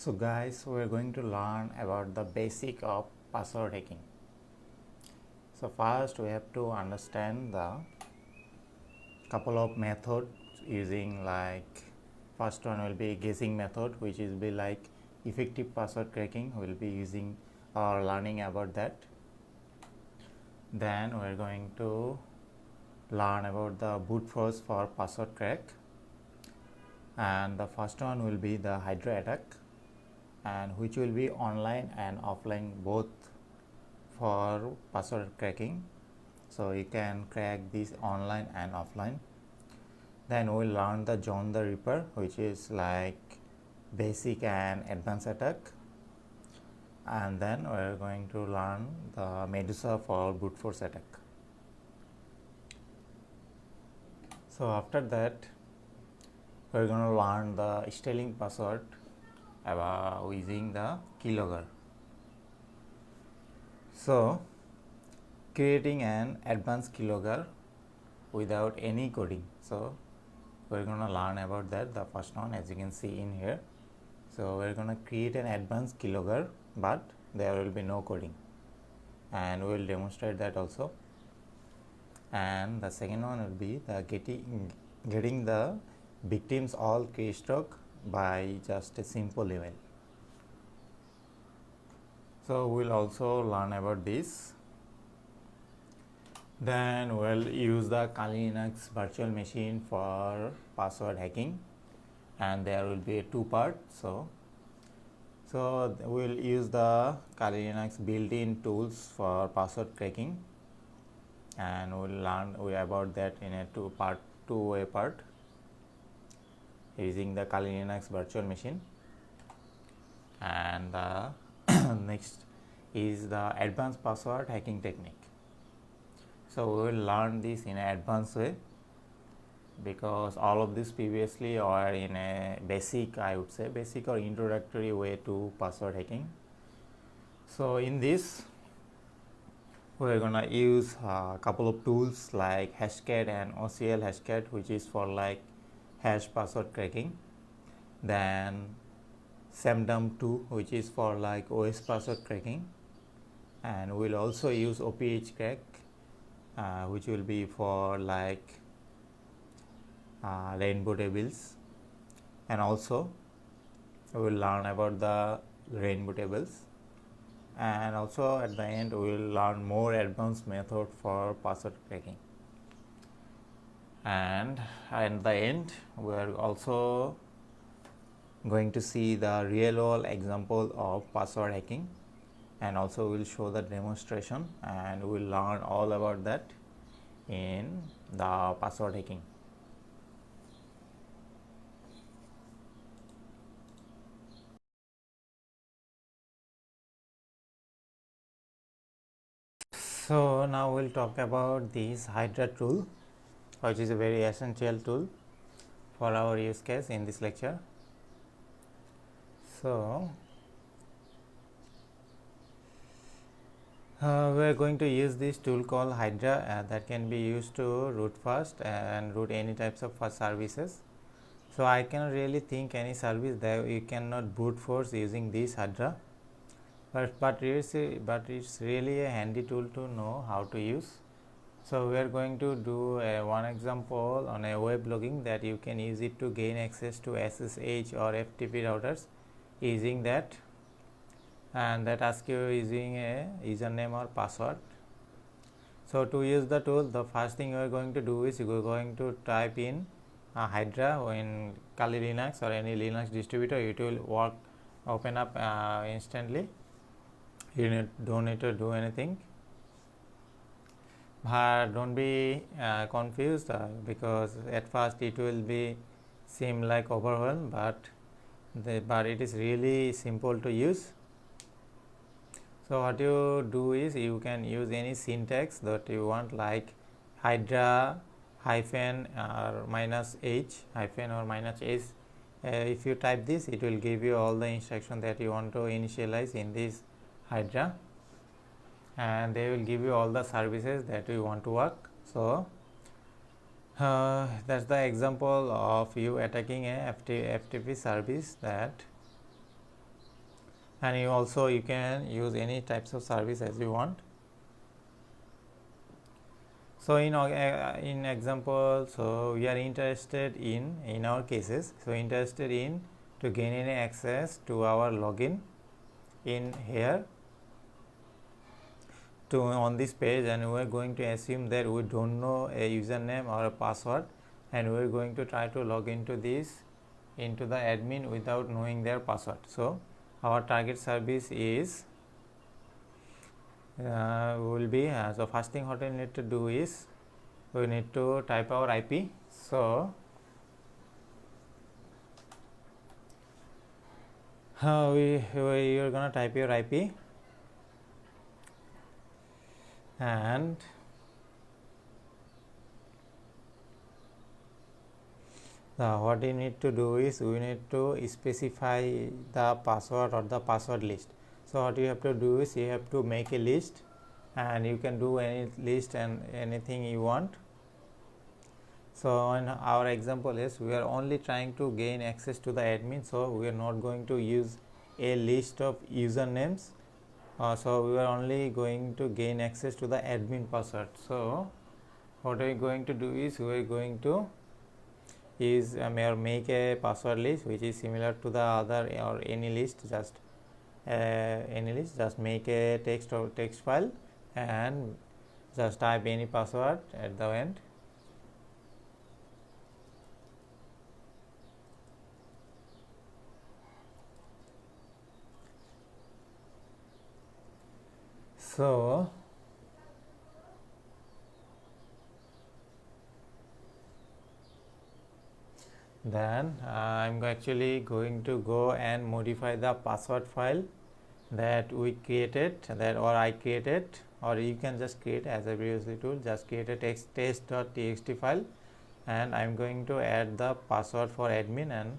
So guys, we're going to learn about the basic of password hacking. So first we have to understand the couple of methods using, like first one will be guessing method, which is be like effective password cracking. We'll be using or learning about that. Then we're going to learn about the brute force for password crack, and the first one will be the Hydra attack, and which will be online and offline both for password cracking. So you can crack this online and offline. Then we'll learn the John the Ripper, which is like basic and advanced attack, and then we're going to learn the Medusa for brute force attack. So after that we're going to learn the stealing password using the keylogger. So creating an advanced keylogger without any coding. So we're going to learn about that, the first one, as you can see in here. So we're going to create an advanced keylogger, but there will be no coding, and we'll demonstrate that also. And the second one will be the getting the victims all keystroke by just a simple email. So we'll also learn about this. Then we'll use the Kali Linux virtual machine for password hacking, and there will be a two-part. So we'll use the Kali Linux built-in tools for password cracking, and we'll learn about that in a two-way part using the Kali Linux virtual machine. And the next is the advanced password hacking technique. So we will learn this in an advanced way, because all of this previously are in a basic, I would say basic or introductory way to password hacking. So in this we're gonna use a couple of tools like Hashcat and OCL Hashcat, which is for like hash password cracking. Then SamDump2, which is for like OS password cracking, and we'll also use OPH crack, which will be for like rainbow tables, and also we will learn about the rainbow tables, and also at the end we will learn more advanced method for password cracking. And at the end we are also going to see the real world example of password hacking, and also we'll show the demonstration, and we'll learn all about that in the password hacking. So now we'll talk about this Hydra tool, which is a very essential tool for our use case in this lecture. So we are going to use this tool called Hydra that can be used to root fast and root any types of fast services. So I cannot really think any service that you cannot brute force using this Hydra, but it's really a handy tool to know how to use. So we are going to do one example on a web logging that you can use it to gain access to SSH or FTP routers using that, and that asks you using a username or password. So to use the tool, the first thing you are going to do is you are going to type in Hydra in Kali Linux or any Linux distributor. It will open up instantly. You don't need to do anything. But don't be confused, because at first it will seem like overwhelmed, but it is really simple to use. So what you do is you can use any syntax that you want, like Hydra hyphen or minus h hyphen or minus s. If you type this, it will give you all the instructions that you want to initialize in this Hydra, and they will give you all the services that you want to work. So that's the example of you attacking a FTP service that and you can use any types of service as you want. So in example, so we are interested in our cases, so interested in to gain any access to our login in here to on this page, and we are going to assume that we don't know a username or a password, and we are going to try to log into this into the admin without knowing their password. So our target service is will be so first thing what we need to do is we need to type our IP. So we are gonna type your IP, and what you need to do is we need to specify the password or the password list. So what you have to do is you have to make a list, and you can do any list and anything you want. So in our example is we are only trying to gain access to the admin, so we are not going to use a list of usernames. So we are only going to gain access to the admin password. So what we are going to do is we are going to is make a password list which is similar to the other or any list, just make a text file and just type any password at the end. So then I'm actually going to go and modify the password file that we created, that or I created, or you can just create as I previously told, just create a test.txt file, and I'm going to add the password for admin, and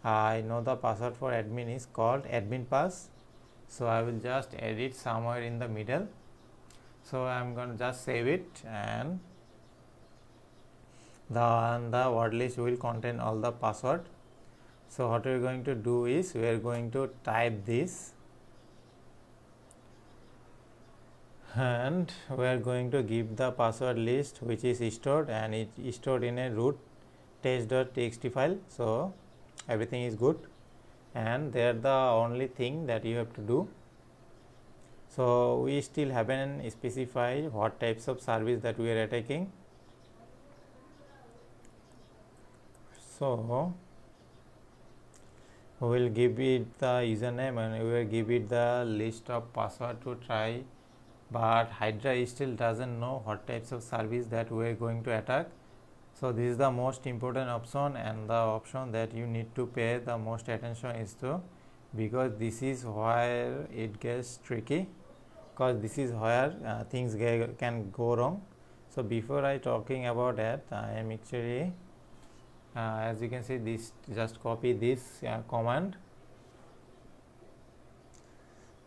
I know the password for admin is called admin pass. So I will just add it somewhere in the middle. So I'm going to just save it, and the word list will contain all the password. So what we are going to do is we are going to type this, and we are going to give the password list which is stored, and it is stored in a root test.txt file. So everything is good, and they are the only thing that you have to do. So we still haven't specified what types of service that we are attacking. So we will give it the username, and we will give it the list of password to try, but Hydra still doesn't know what types of service that we are going to attack. So this is the most important option, and the option that you need to pay the most attention is to, because this is where it gets tricky, because this is where things can go wrong. So before I talking about that, I am actually as you can see, this just copy this command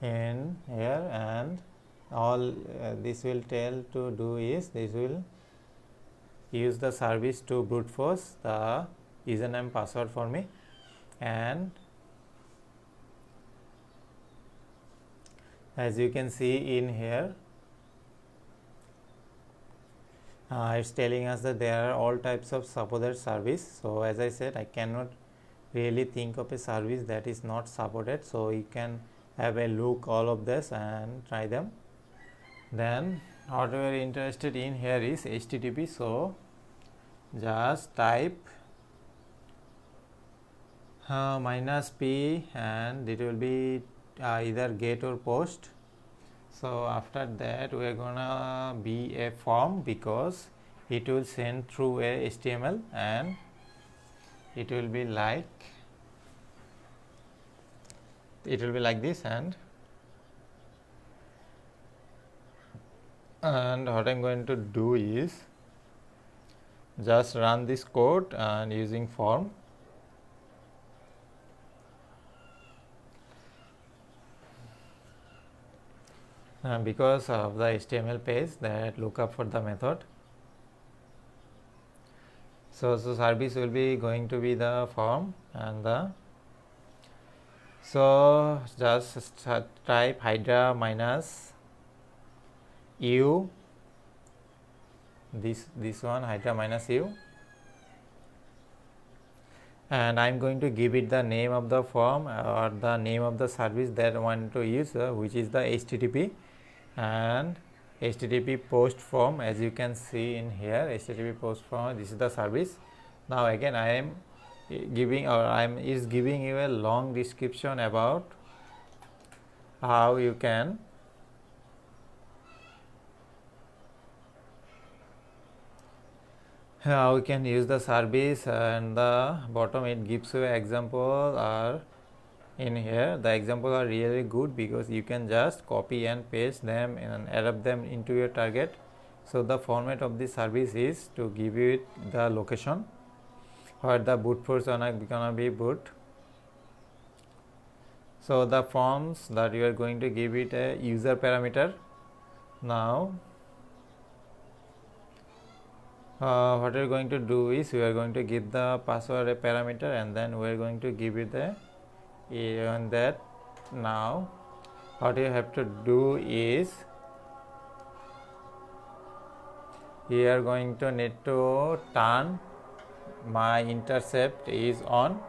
in here, and all this will tell to do is this will use the service to brute force the username password for me, and as you can see in here it's telling us that there are all types of supported service. So as I said, I cannot really think of a service that is not supported, so you can have a look all of this and try them. Then what we are interested in here is HTTP, so just type -p, and it will be either get or post. So after that we are gonna be a form, because it will send through a HTML, and it will be like this, and what I'm going to do is just run this code and using form. Because of the HTML page that look up for the method. So service will be going to be the form, and the So just type Hydra minus u, this one, Hydra minus u, and I'm going to give it the name of the form or the name of the service that I want to use, which is the HTTP and HTTP post form. As you can see in here, HTTP post form, this is the service. Now again I am giving, or I'm is giving you a long description about how you can use the service, and the bottom it gives you an example. Or in here the examples are really good because you can just copy and paste them and adapt them into your target. So the format of this service is to give you the location where the boot force gonna be boot. So the forms that you are going to give it a user parameter. Now what we are going to do is we are going to give the password a parameter, and then we are going to give it the even that. Now what you have to do is you are going to need to turn my intercept is on.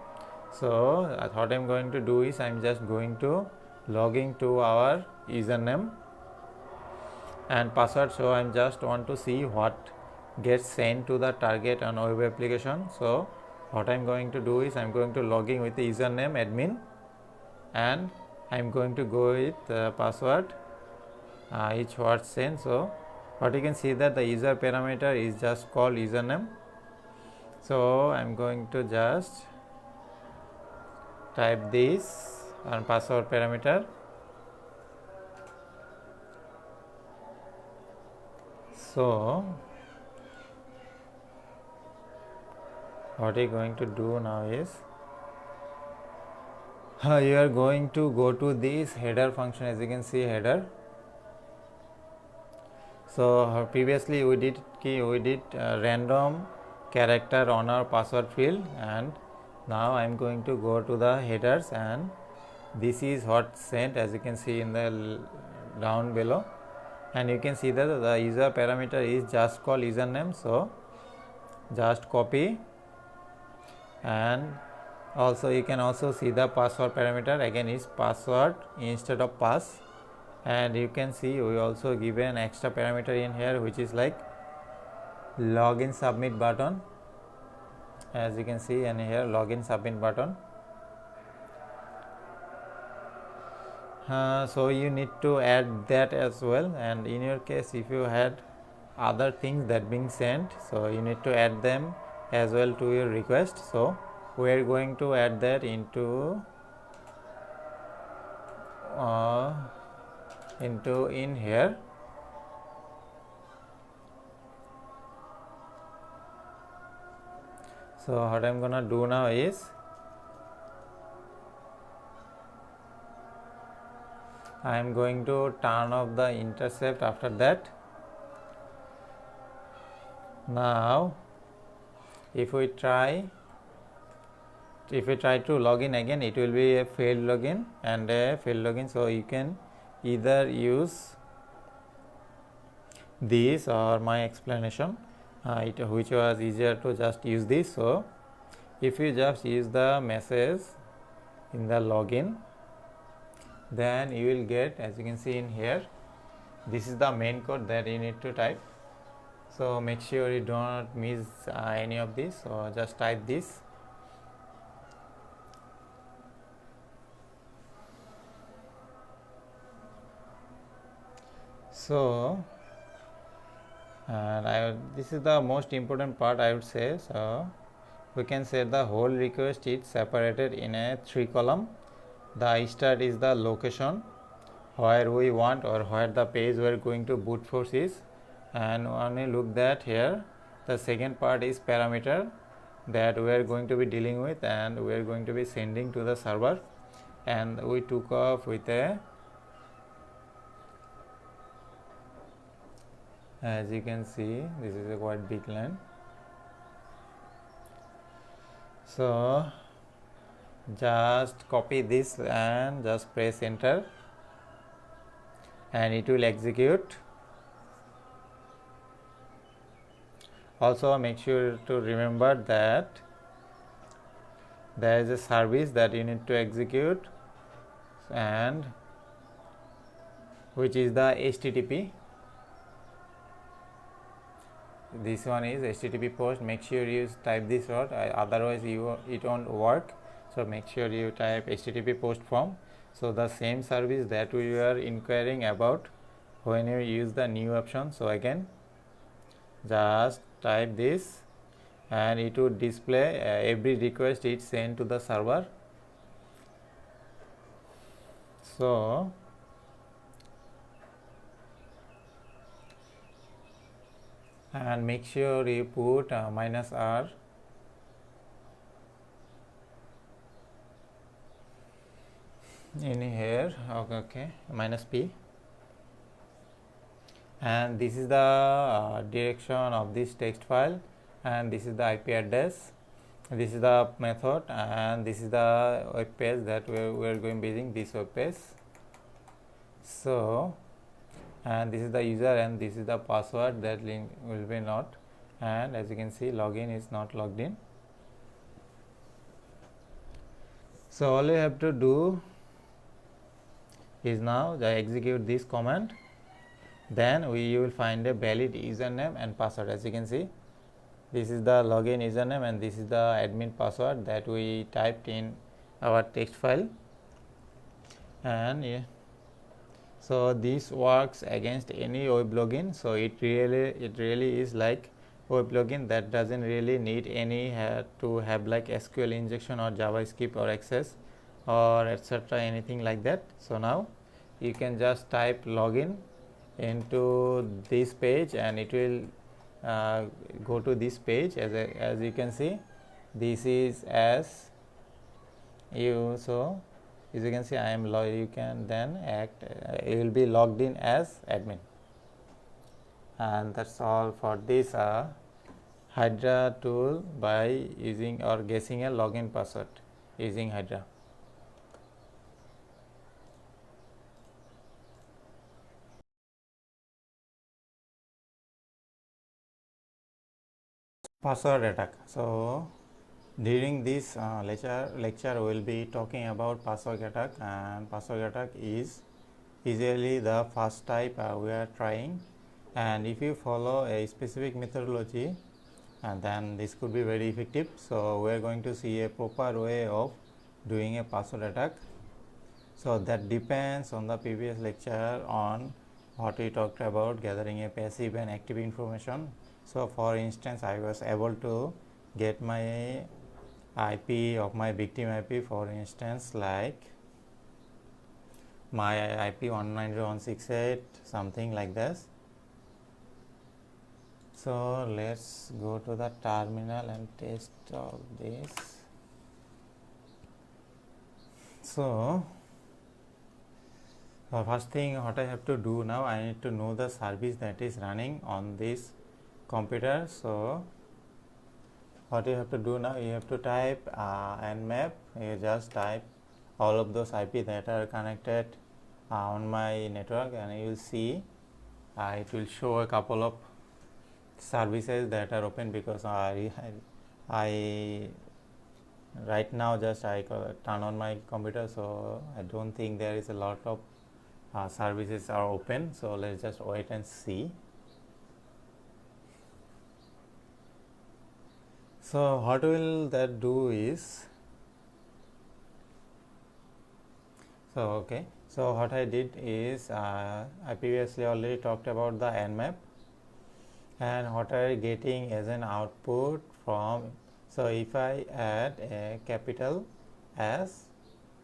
So what I am going to do is I am just going to log into our username and password. So I am just want to see what gets sent to the target on web application. So what I am going to do is I am going to log in with the username admin, and I am going to go with password each word sent. So what you can see that the user parameter is just called username. So I am going to just type this and password parameter. So what you are going to do now is you are going to go to this header function. As you can see, header. So previously we did random character on our password field, and now I am going to go to the headers, and this is what sent, as you can see in the down below. And you can see that the user parameter is just called username. So just copy, and also you can also see the password parameter again is password instead of pass. And you can see we also give an extra parameter in here, which is like login submit button. As you can see in here, login submit button. So you need to add that as well, and in your case if you had other things that being sent, so you need to add them as well to your request. So we are going to add that into in here. So what I am gonna do now is I am going to turn off the intercept after that. Now if we try to log in again, it will be a failed login and a failed login. So you can either use this or my explanation, which was easier to just use this. So if you just use the message in the login, then you will get, as you can see in here, this is the main code that you need to type. So make sure you do not miss any of this. So just type this. So this is the most important part, I would say. So we can say the whole request is separated in a 3 column. The start is the location where we want or where the page we are going to brute force is, and when we look that here, the second part is parameter that we are going to be dealing with and we are going to be sending to the server. And we took off with a, as you can see, this is a quite big line. So just copy this and just press enter and it will execute. Also make sure to remember that there is a service that you need to execute, and which is the HTTP. This one is HTTP post. Make sure you type this word, otherwise it won't work. So make sure you type HTTP post form. So the same service that we were inquiring about when you use the new option. So again just type this and it would display every request it sent to the server. So and make sure you put -r in here. Okay, -p, and this is the direction of this text file, and this is the IP address, this is the method, and this is the web page that we are going to be using, this web page. So and this is the user and this is the password, that link will be not, and as you can see login is not logged in. So all you have to do is now execute this command, then you will find a valid username and password. As you can see, this is the login username and this is the admin password that we typed in our text file. And yeah, so this works against any web login. So it really is like web login that doesn't really need any to have like SQL injection or JavaScript or access or etc, anything like that. So now you can just type login into this page and it will go to this page. As you can see, this is as you, so as you can see I am you can then act you will be logged in as admin. And that's all for this Hydra tool by using or guessing a login password using Hydra. Password attack. So during this lecture we will be talking about password attack, and password attack is usually the first type we are trying, and if you follow a specific methodology and then this could be very effective. So we are going to see a proper way of doing a password attack. So that depends on the previous lecture on what we talked about gathering a passive and active information. So for instance, I was able to get my IP of my victim IP, for instance like my IP 192.168, something like this. So let's go to the terminal and test all this. So first thing what I have to do now, I need to know the service that is running on this computer. So what you have to do now, you have to type nmap. You just type all of those IP that are connected on my network, and you will see it will show a couple of services that are open, because I right now just I turn on my computer, so I don't think there is a lot of services are open. So let's just wait and see. So what will that do is, so okay, so what I did is I previously already talked about the nmap and what are getting as an output from. So if I add a capital S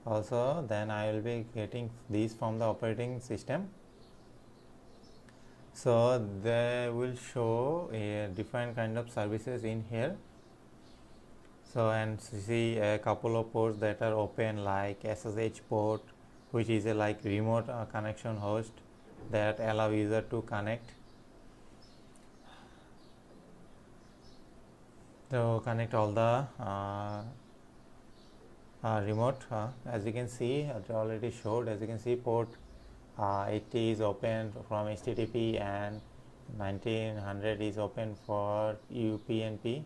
also, then I will be getting these from the operating system. So they will show a different kind of services in here. So and see a couple of ports that are open, like SSH port, which is a like remote connection host that allow user to connect. So connect all the remote. As you can see, it already showed. As you can see, port 80 is open from HTTP and 1900 is open for UPnP.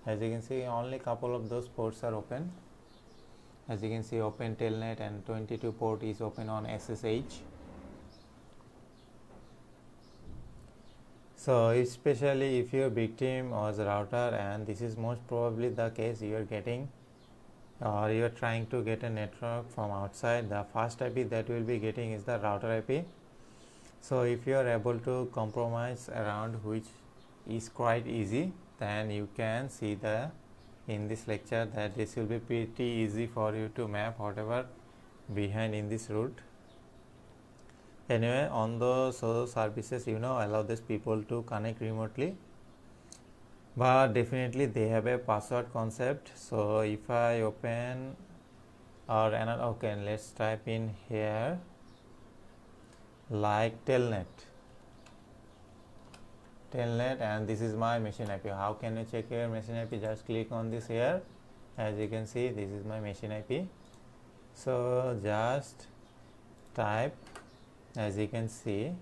As you can see, only couple of those ports are open. As you can see, open telnet, and 22 port is open on SSH. So especially if your victim was a router, and this is most probably the case, you are getting or you are trying to get a network from outside, the first IP that you will be getting is the router IP. So if you are able to compromise around, which is quite easy, then you can see in this lecture that this will be pretty easy for you to map whatever behind in this route. Anyway, on those services, allow these people to connect remotely, but definitely they have a password concept. So if I open or another, okay, let's type in here like telnet, and this is my machine IP. How can you check your machine IP? Just click on this here. As you can see, this is my machine IP. So just type, as you can see,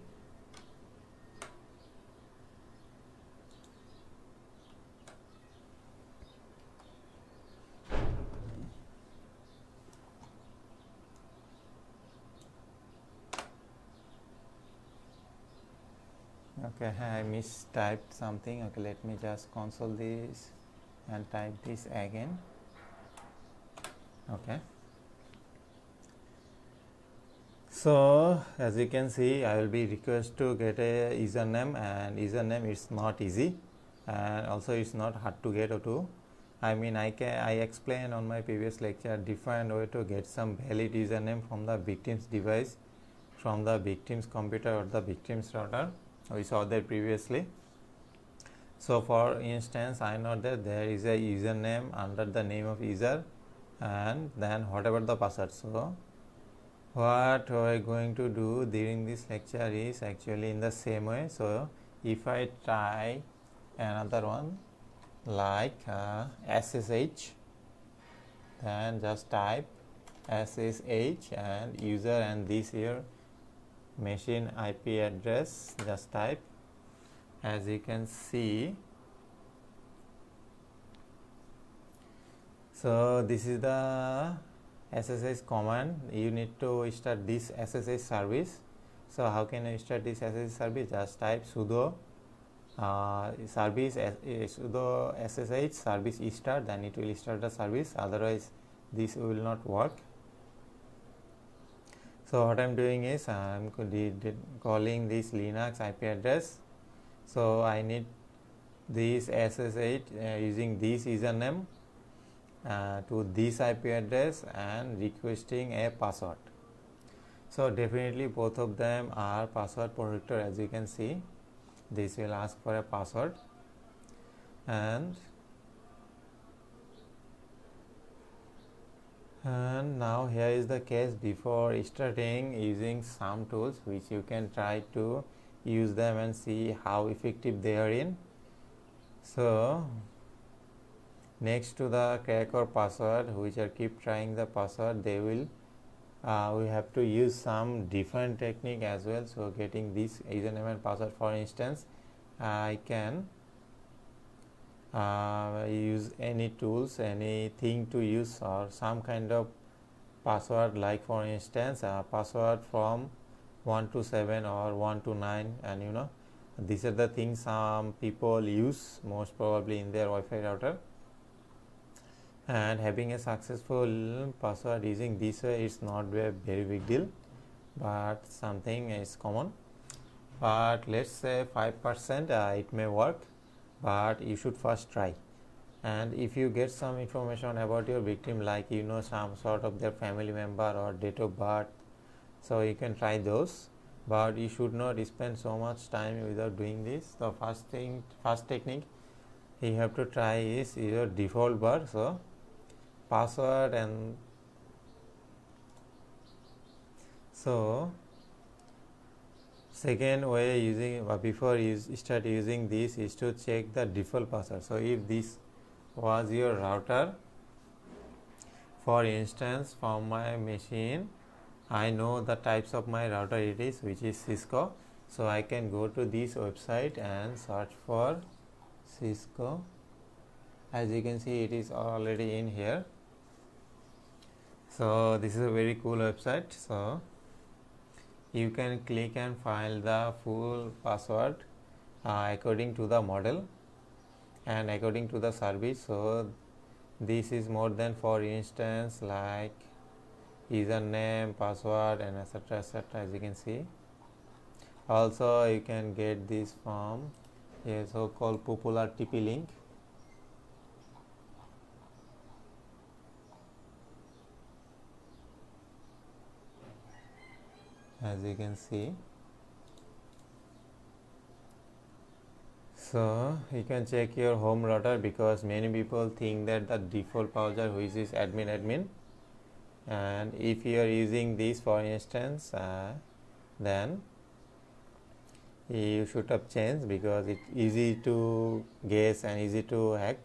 okay, I mistyped something. Okay, let me just console this and type this again. Okay, so as you can see, I will be requested to get a username, and username is not easy, and also it's not hard to get to. I explained on my previous lecture different way to get some valid username from the victim's device, from the victim's computer or the victim's router. We saw that previously. So for instance, I know that there is a username under the name of user, and then whatever the password. So what we're going to do during this lecture is actually in the same way. So if I try another one like SSH, then just type SSH and user, and this here machine IP address, just type. As you can see, so this is the SSH command. You need to start this SSH service. So how can you start this SSH service? Just type sudo service sudo SSH service start, then it will start the service, otherwise this will not work. So what I'm doing is I'm calling this Linux IP address. So I need this SSH using this username to this IP address and requesting a password. So definitely both of them are password protector. As you can see, this will ask for a password, and now here is the case. Before starting using some tools, which you can try to use them and see how effective they are in. So next to the crack or password, which are keep trying the password, they will we have to use some different technique as well. So getting this username and password, for instance, I can use any tools, anything to use, or some kind of password, like for instance password from 1 to 7 or 1 to 9, and these are the things some people use most probably in their Wi-Fi router. And having a successful password using this way is not a very big deal, but something is common. But let's say 5% it may work, but you should first try. And if you get some information about your victim, like some sort of their family member or date of birth, so you can try those, but you should not spend so much time without doing this. The first technique you have to try is your default bar. So password, and so second way using before you start using this is to check the default password. So if this was your router for instance, from my machine, I know the types of my router it is, which is Cisco. So I can go to this website and search for Cisco. As you can see, it is already in here. So this is a very cool website. So you can click and find the full password according to the model and according to the service. So this is more than, for instance, like username, password, and etc, etc, as you can see. Also you can get this from a so called popular TP link. As you can see, so you can check your home router, because many people think that the default browser which is admin, and if you are using this, for instance, then you should have changed, because it's easy to guess and easy to hack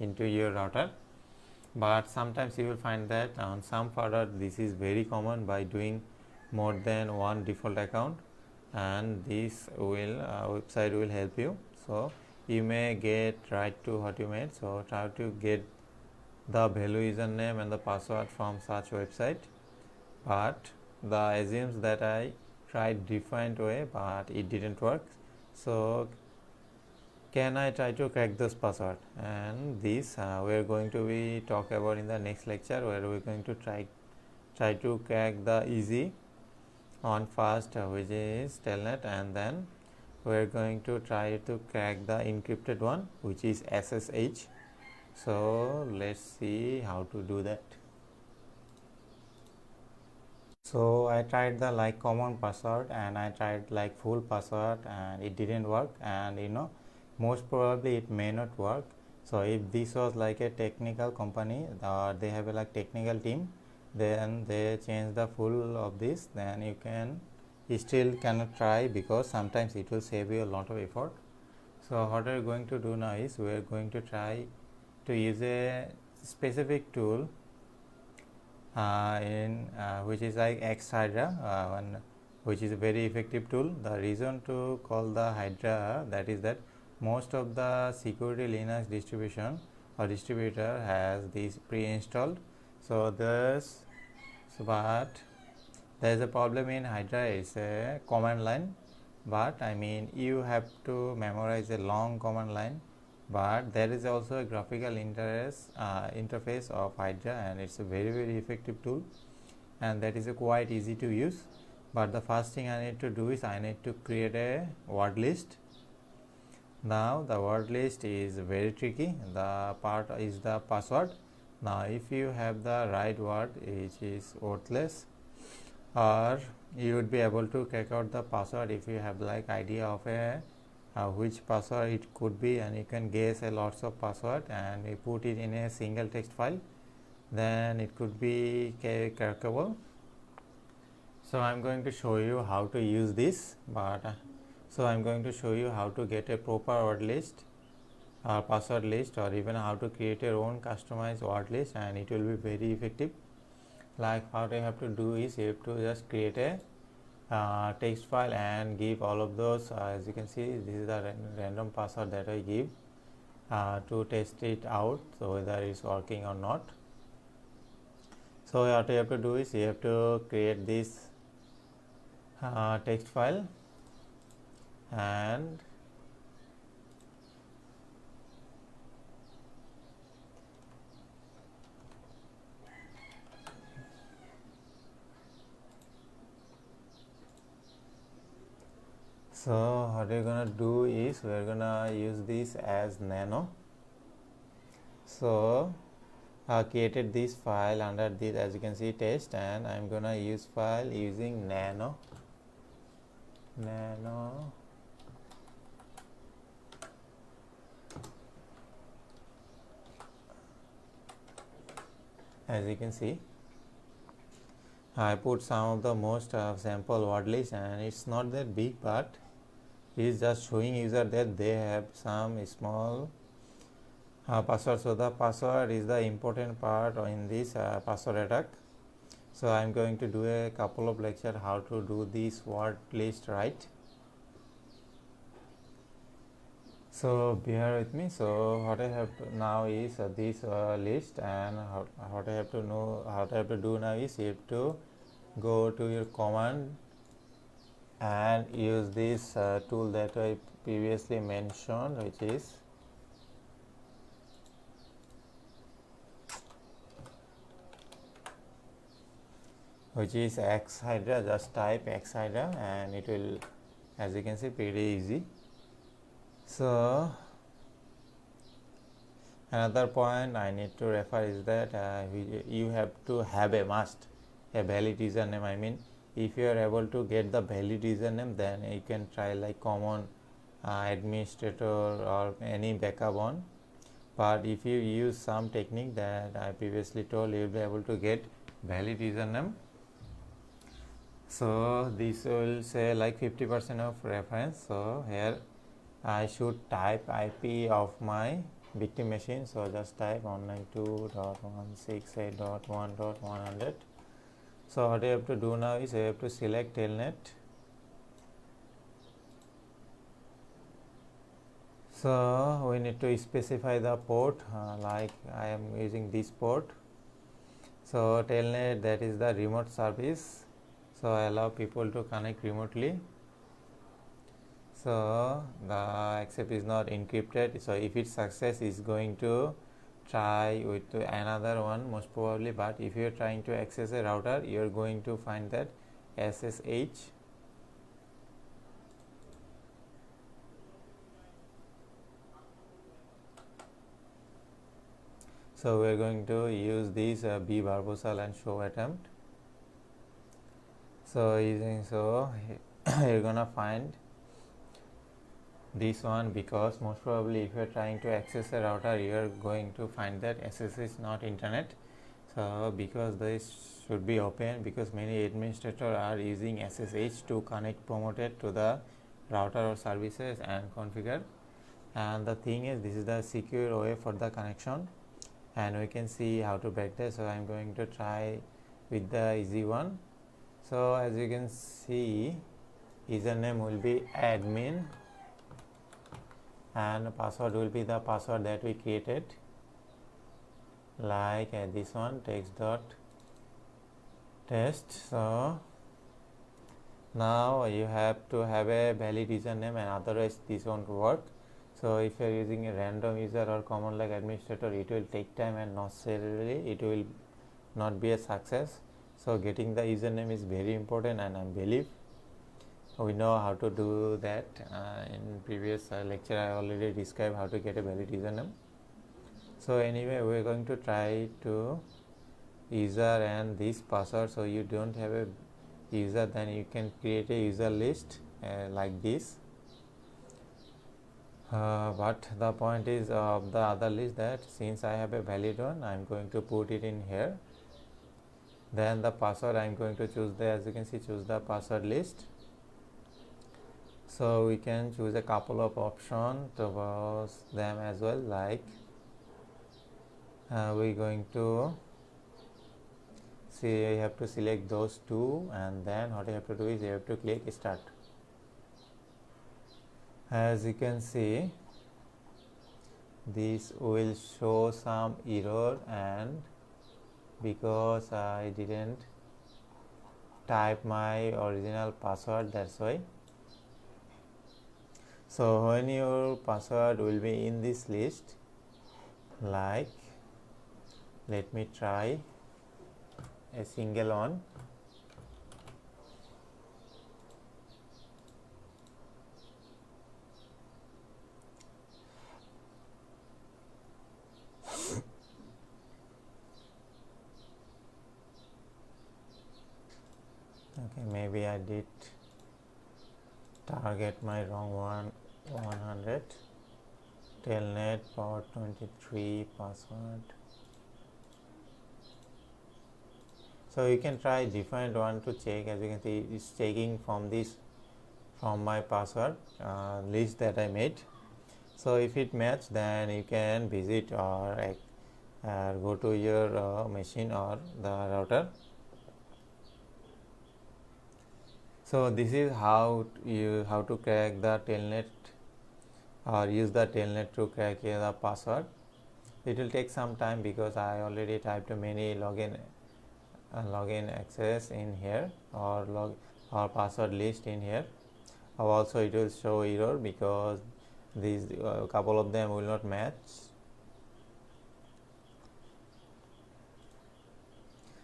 into your router. But sometimes you will find that on some product this is very common by doing more than one default account, and this will website will help you. So you may get right to what you made. So try to get the value username and the password from such website. But the assumes that I tried different way, but it didn't work. So can I try to crack this password? And this we are going to be talk about in the next lecture, where we are going to try to crack the easy on fast, which is telnet, and then we are going to try to crack the encrypted one, which is SSH. So let's see how to do that. So I tried the like common password, and I tried like full password, and it didn't work, and most probably it may not work. So if this was like a technical company, they have a like technical team, then they change the full of this, then you still cannot try, because sometimes it will save you a lot of effort. So what we are going to do now is we are going to try to use a specific tool which is like Hydra, which is a very effective tool. The reason to call the Hydra, that is that most of the security Linux distribution or distributor has this pre-installed. So but there is a problem in Hydra. It's a command line, but I mean you have to memorize a long command line. But there is also a graphical interface of Hydra, and it's a very effective tool, and that is quite easy to use. But the first thing I need to do is I need to create a word list. Now the word list is very tricky. The part is the password. Now if you have the right word, which is worthless, or you would be able to crack out the password if you have like idea of a which password it could be, and you can guess a lots of password and you put it in a single text file, then it could be crackable. So I'm going to show you how to use this, but so I'm going to show you how to get a proper word list or password list, or even how to create your own customized word list, and it will be very effective. Like what you have to do is you have to just create a text file and give all of those, as you can see this is the random password that I give to test it out, so whether it's working or not. So what you have to do is you have to create this text file, and so what we're gonna do is we're gonna use this as nano. So I created this file under this, as you can see, test, and I'm gonna use file using nano. As you can see, I put some of the most sample word list, and it's not that big, but it is just showing user that they have some small password. So the password is the important part in this password attack. So I'm going to do a couple of lecture how to do this word list right. So bear with me. So what I have to now is this list, and what I have to know, what I have to do now is you have to go to your command and use this tool that I previously mentioned, which is X Hydra. Just type X Hydra and it will, as you can see, pretty easy. So another point I need to refer is that you have to have a valid username. I mean, if you are able to get the valid username, then you can try like common administrator or any backup one. But if you use some technique that I previously told, you will be able to get valid username. So this will say like 50% of reference. So here I should type IP of my victim machine. So just type 192.168.1.100. So what I have to do now is I have to select telnet. So we need to specify the port, like I am using this port. So telnet, that is the remote service. So I allow people to connect remotely. So the accept is not encrypted. So if it's success, is going to try with another one most probably. But if you're trying to access a router, you're going to find that SSH. So we're going to use this B barbosal and show attempt. So using you're gonna find this one, because most probably if you're trying to access a router, you're going to find that SSH is not internet. So because this should be open, because many administrators are using SSH to connect promoted to the router or services and configure. And the thing is, this is the secure way for the connection, and we can see how to break this. So I'm going to try with the easy one. So as you can see, username will be admin and password will be the password that we created, like this one, text.test. So now you have to have a valid username, and otherwise this won't work. So if you are using a random user or common like administrator, it will take time and not necessarily it will not be a success. So getting the username is very important, and I believe we know how to do that. In previous lecture I already described how to get a valid username. So anyway, we're going to try to user and this password. So you don't have a user, then you can create a user list like this. But the point is of the other list, that since I have a valid one, I'm going to put it in here. Then the password, I'm going to choose the, as you can see, choose the password list. So we can choose a couple of options towards them as well, like we're going to see, you have to select those two, and then what you have to do is you have to click start. As you can see, this will show some error, and because I didn't type my original password, that's why. So when your password will be in this list, like let me try a single one. Okay, maybe I did target my wrong one. 100 telnet PART-12 password. So you can try different one to check. As you can see, it's checking from my password list that I made. So if it match, then you can visit or go to your machine or the router. So this is how to crack the telnet or use the telnet to crack the password. It will take some time because I already typed many login access in here or password list in here. Also it will show error because these couple of them will not match.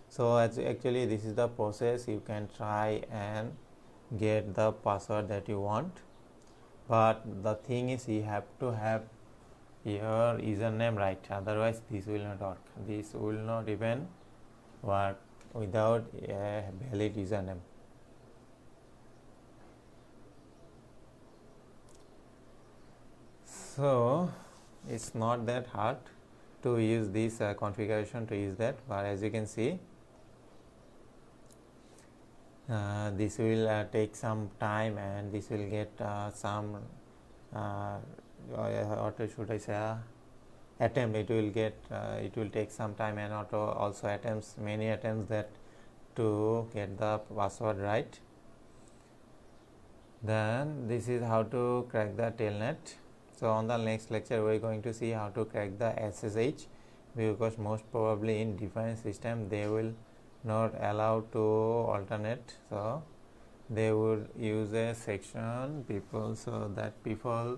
So actually this is the process. You can try and get the password that you want, but the thing is you have to have your username right, otherwise this will not work. This will not even work without a valid username. So it's not that hard to use this configuration to use that, but as you can see, this will take some time and this will get some what should I say, attempt. It will get it will take some time and also attempts, many attempts that to get the password right. Then this is how to crack the telnet. So on the next lecture we are going to see how to crack the SSH, because most probably in different system they will not allow to alternate, so they would use a section people so that people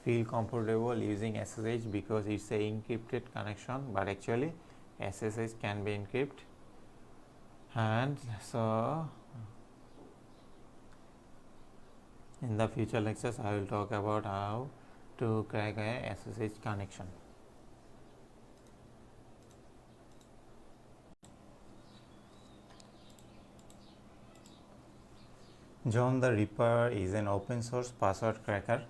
feel comfortable using SSH because it's a encrypted connection, but actually SSH can be encrypted. And so in the future lectures I will talk about how to crack a SSH connection. John the Ripper is an open source password cracker.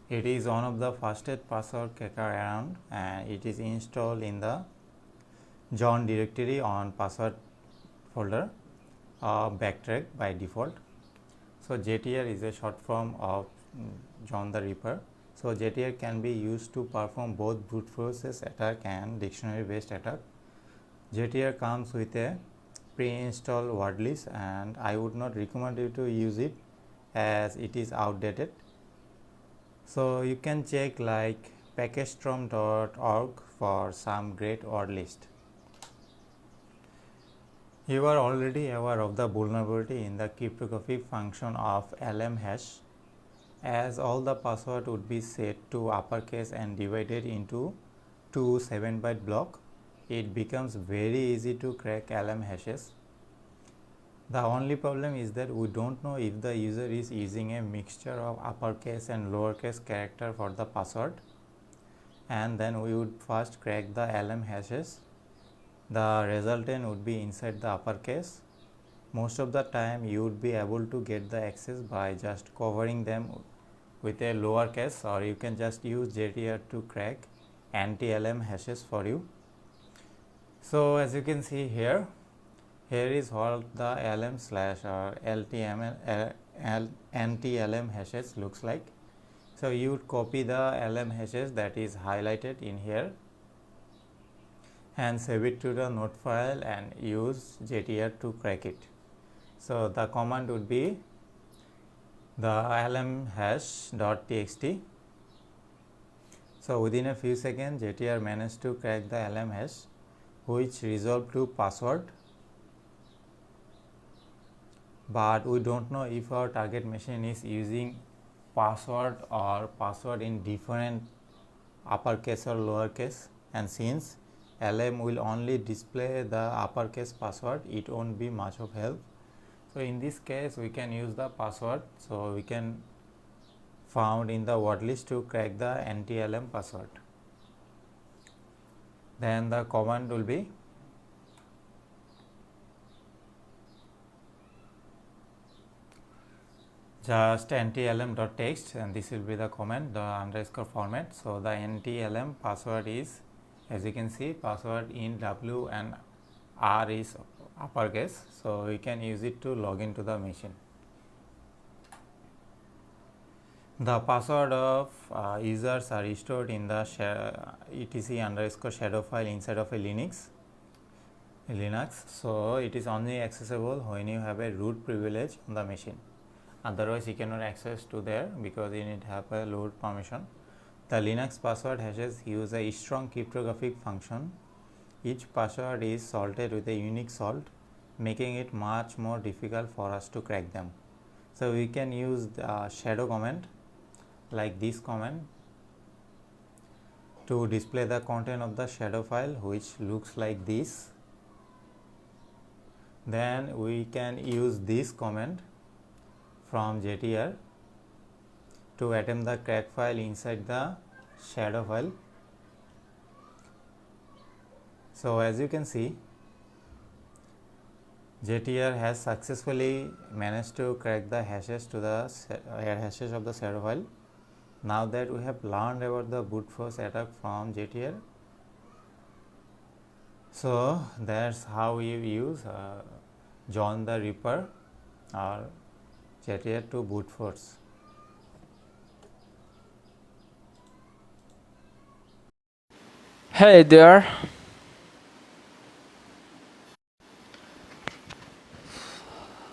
It is one of the fastest password cracker around, and it is installed in the John directory on password folder backtrack by default. So JTR is a short form of John the Ripper. So JTR can be used to perform both brute force attack and dictionary based attack. JTR comes with a pre-installed word list, and I would not recommend you to use it as it is outdated. So you can check like packagestrom.org for some great word list. You are already aware of the vulnerability in the cryptographic function of LM hash, as all the password would be set to uppercase and divided into two 7-byte block. It becomes very easy to crack LM hashes. The only problem is that we don't know if the user is using a mixture of uppercase and lowercase character for the password, and then we would first crack the LM hashes. The resultant would be inside the uppercase. Most of the time you would be able to get the access by just covering them with a lowercase, or you can just use JTR to crack anti-LM hashes for you. So as you can see here is what the LM slash or anti-LM hashes looks like. So you would copy the LM hashes that is highlighted in here and save it to the node file and use JTR to crack it. So the command would be the LM hash.txt. So within a few seconds JTR managed to crack the LM hash, which resolved to password, but we don't know if our target machine is using password or password in different uppercase or lowercase, and since LM will only display the uppercase password, it won't be much of help. So in this case we can use the password, so we can found in the word list to crack the anti-LM password. Then the command will be just anti-lm.txt, and this will be the command, the underscore format. So the anti-lm password is, as you can see, password in W and R is uppercase, so we can use it to log into the machine. The password of users are stored in the etc_shadow file inside of a Linux. So it is only accessible when you have a root privilege on the machine. Otherwise, you cannot access to there because you need to have a root permission. The Linux password hashes use a strong cryptographic function. Each password is salted with a unique salt, making it much more difficult for us to crack them. So we can use the shadow command like this command to display the content of the shadow file, which looks like this. Then we can use this command from JTR to attempt the crack file inside the shadow file. So as you can see, JTR has successfully managed to crack the hashes to the hashes of the shadow file. Now that we have learned about the brute force attack from JTR, so that's how we use John the Ripper or JTR to brute force. Hey there,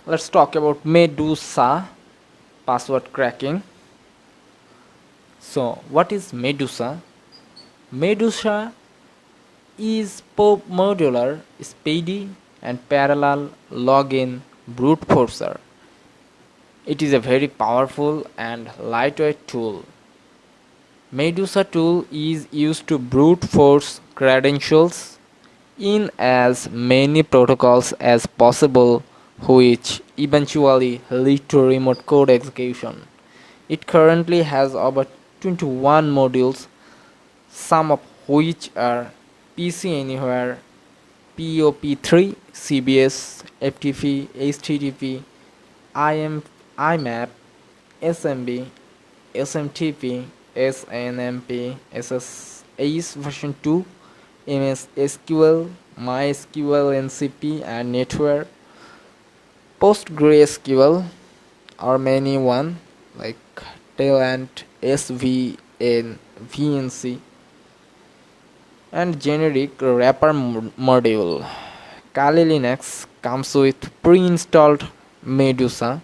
let's talk about Medusa password cracking. So, what is Medusa? Medusa is modular, speedy, and parallel login brute forcer. It is a very powerful and lightweight tool. Medusa tool is used to brute force credentials in as many protocols as possible, which eventually lead to remote code execution. It currently has over 21 modules, some of which are PC Anywhere, POP3, CBS, FTP, HTTP, IMAP, SMB, SMTP, SNMP, SSH version 2, MS SQL, MySQL NCP, and Netware. PostgreSQL or many one like Talent, SVN, VNC, and generic wrapper module. Kali Linux comes with pre-installed Medusa.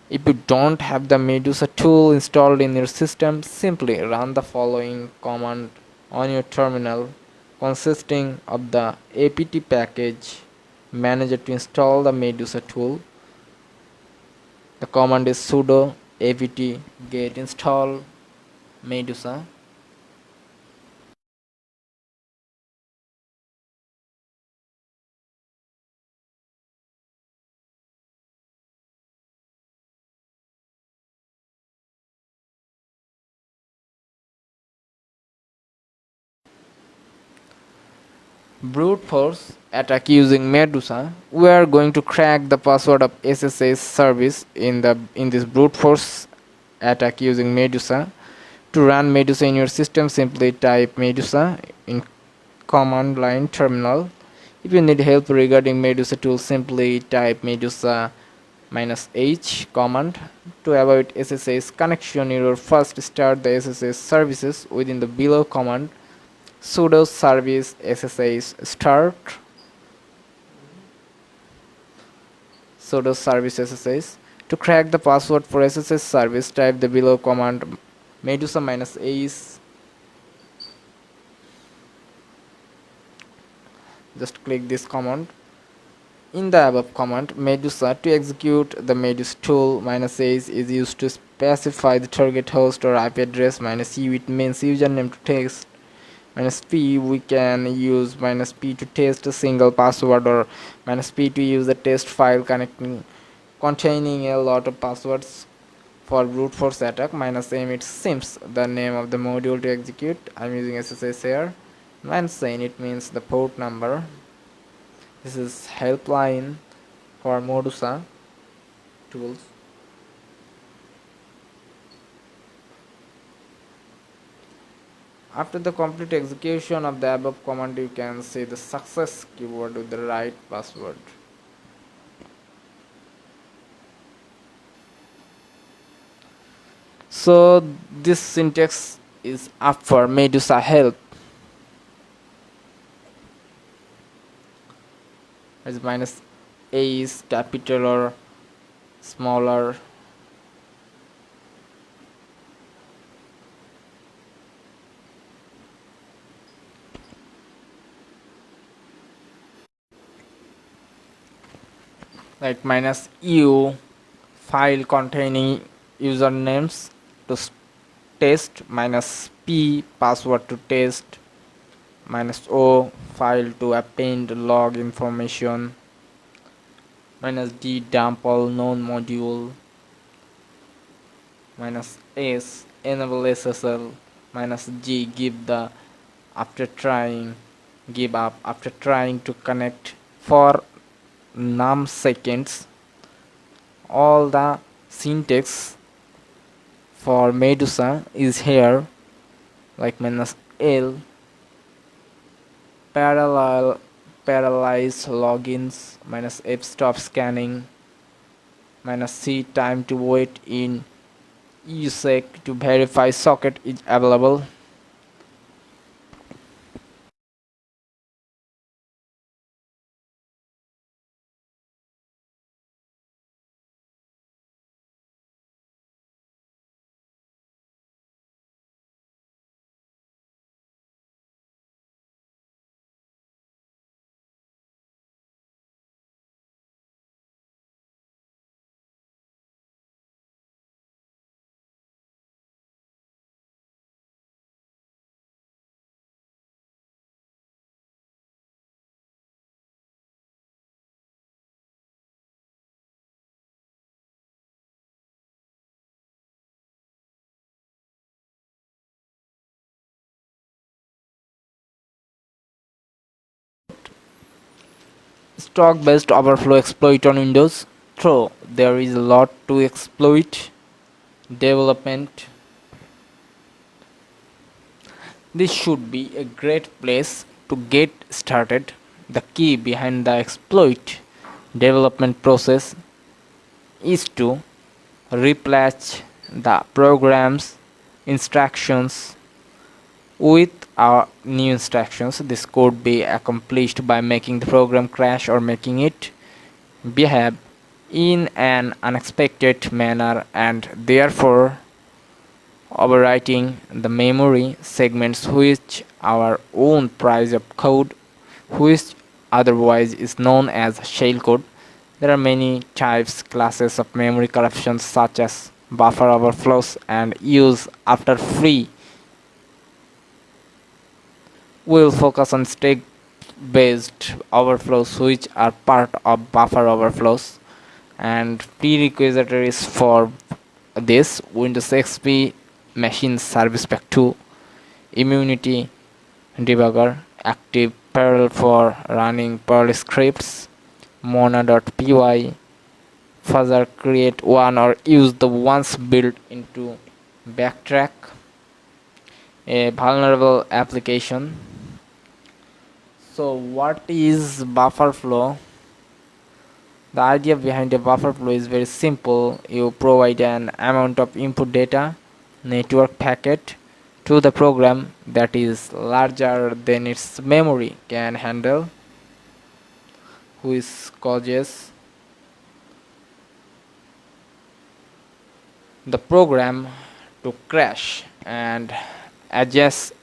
If you don't have the Medusa tool installed in your system, simply run the following command on your terminal consisting of the apt package manager to install the Medusa tool. The command is sudo apt get install Medusa. Brute force attack using Medusa. We are going to crack the password of SSH service in this brute force attack using Medusa. To run Medusa in your system, simply type Medusa in command line terminal. If you need help regarding Medusa tool, simply type Medusa -h command. To avoid SSH connection, you will first start the SSH services within the below command sudo service ssh start sudo service ssh. To crack the password for ssh service, type the below command medusa -h. Just click this command. In the above command medusa, to execute the medusa tool, -h is used to specify the target host or IP address. -u it means username to text. -p we can use -p to test a single password, or -p to use the test file containing a lot of passwords. For brute force attack, -m it seems the name of the module to execute. I'm using SSH here. -n it means the port number. This is helpline for Medusa tools. After the complete execution of the above command, you can see the success keyword with the right password. So this syntax is up for Medusa help. As minus a is capital or smaller. Like minus u file containing usernames to test, minus p password to test, minus o file to append log information, minus d dump all known module, minus s enable ssl, minus g give the after trying, give up after trying to connect for num seconds. All the syntax for Medusa is here, like minus l parallel parallelized logins, minus f stop scanning, minus c time to wait in usec to verify socket is available. Stock based overflow exploit on Windows. Though there is a lot to exploit development, this should be a great place to get started. The key behind the exploit development process is to replace the program's instructions with our new instructions. This could be accomplished by making the program crash or making it behave in an unexpected manner and therefore overwriting the memory segments which our own price of code, which otherwise is known as shellcode. There are many types classes of memory corruptions such as buffer overflows and use after free. We'll focus on stack based overflows which are part of buffer overflows, and prerequisites for this: Windows XP Machine Service Pack 2, Immunity Debugger, Active Perl for running Perl scripts, Mona.py, further create one or use the ones built into Backtrack, a vulnerable application. So, what is buffer flow? The idea behind a buffer flow is very simple. You provide an amount of input data, network packet, to the program that is larger than its memory can handle, which causes the program to crash and adjust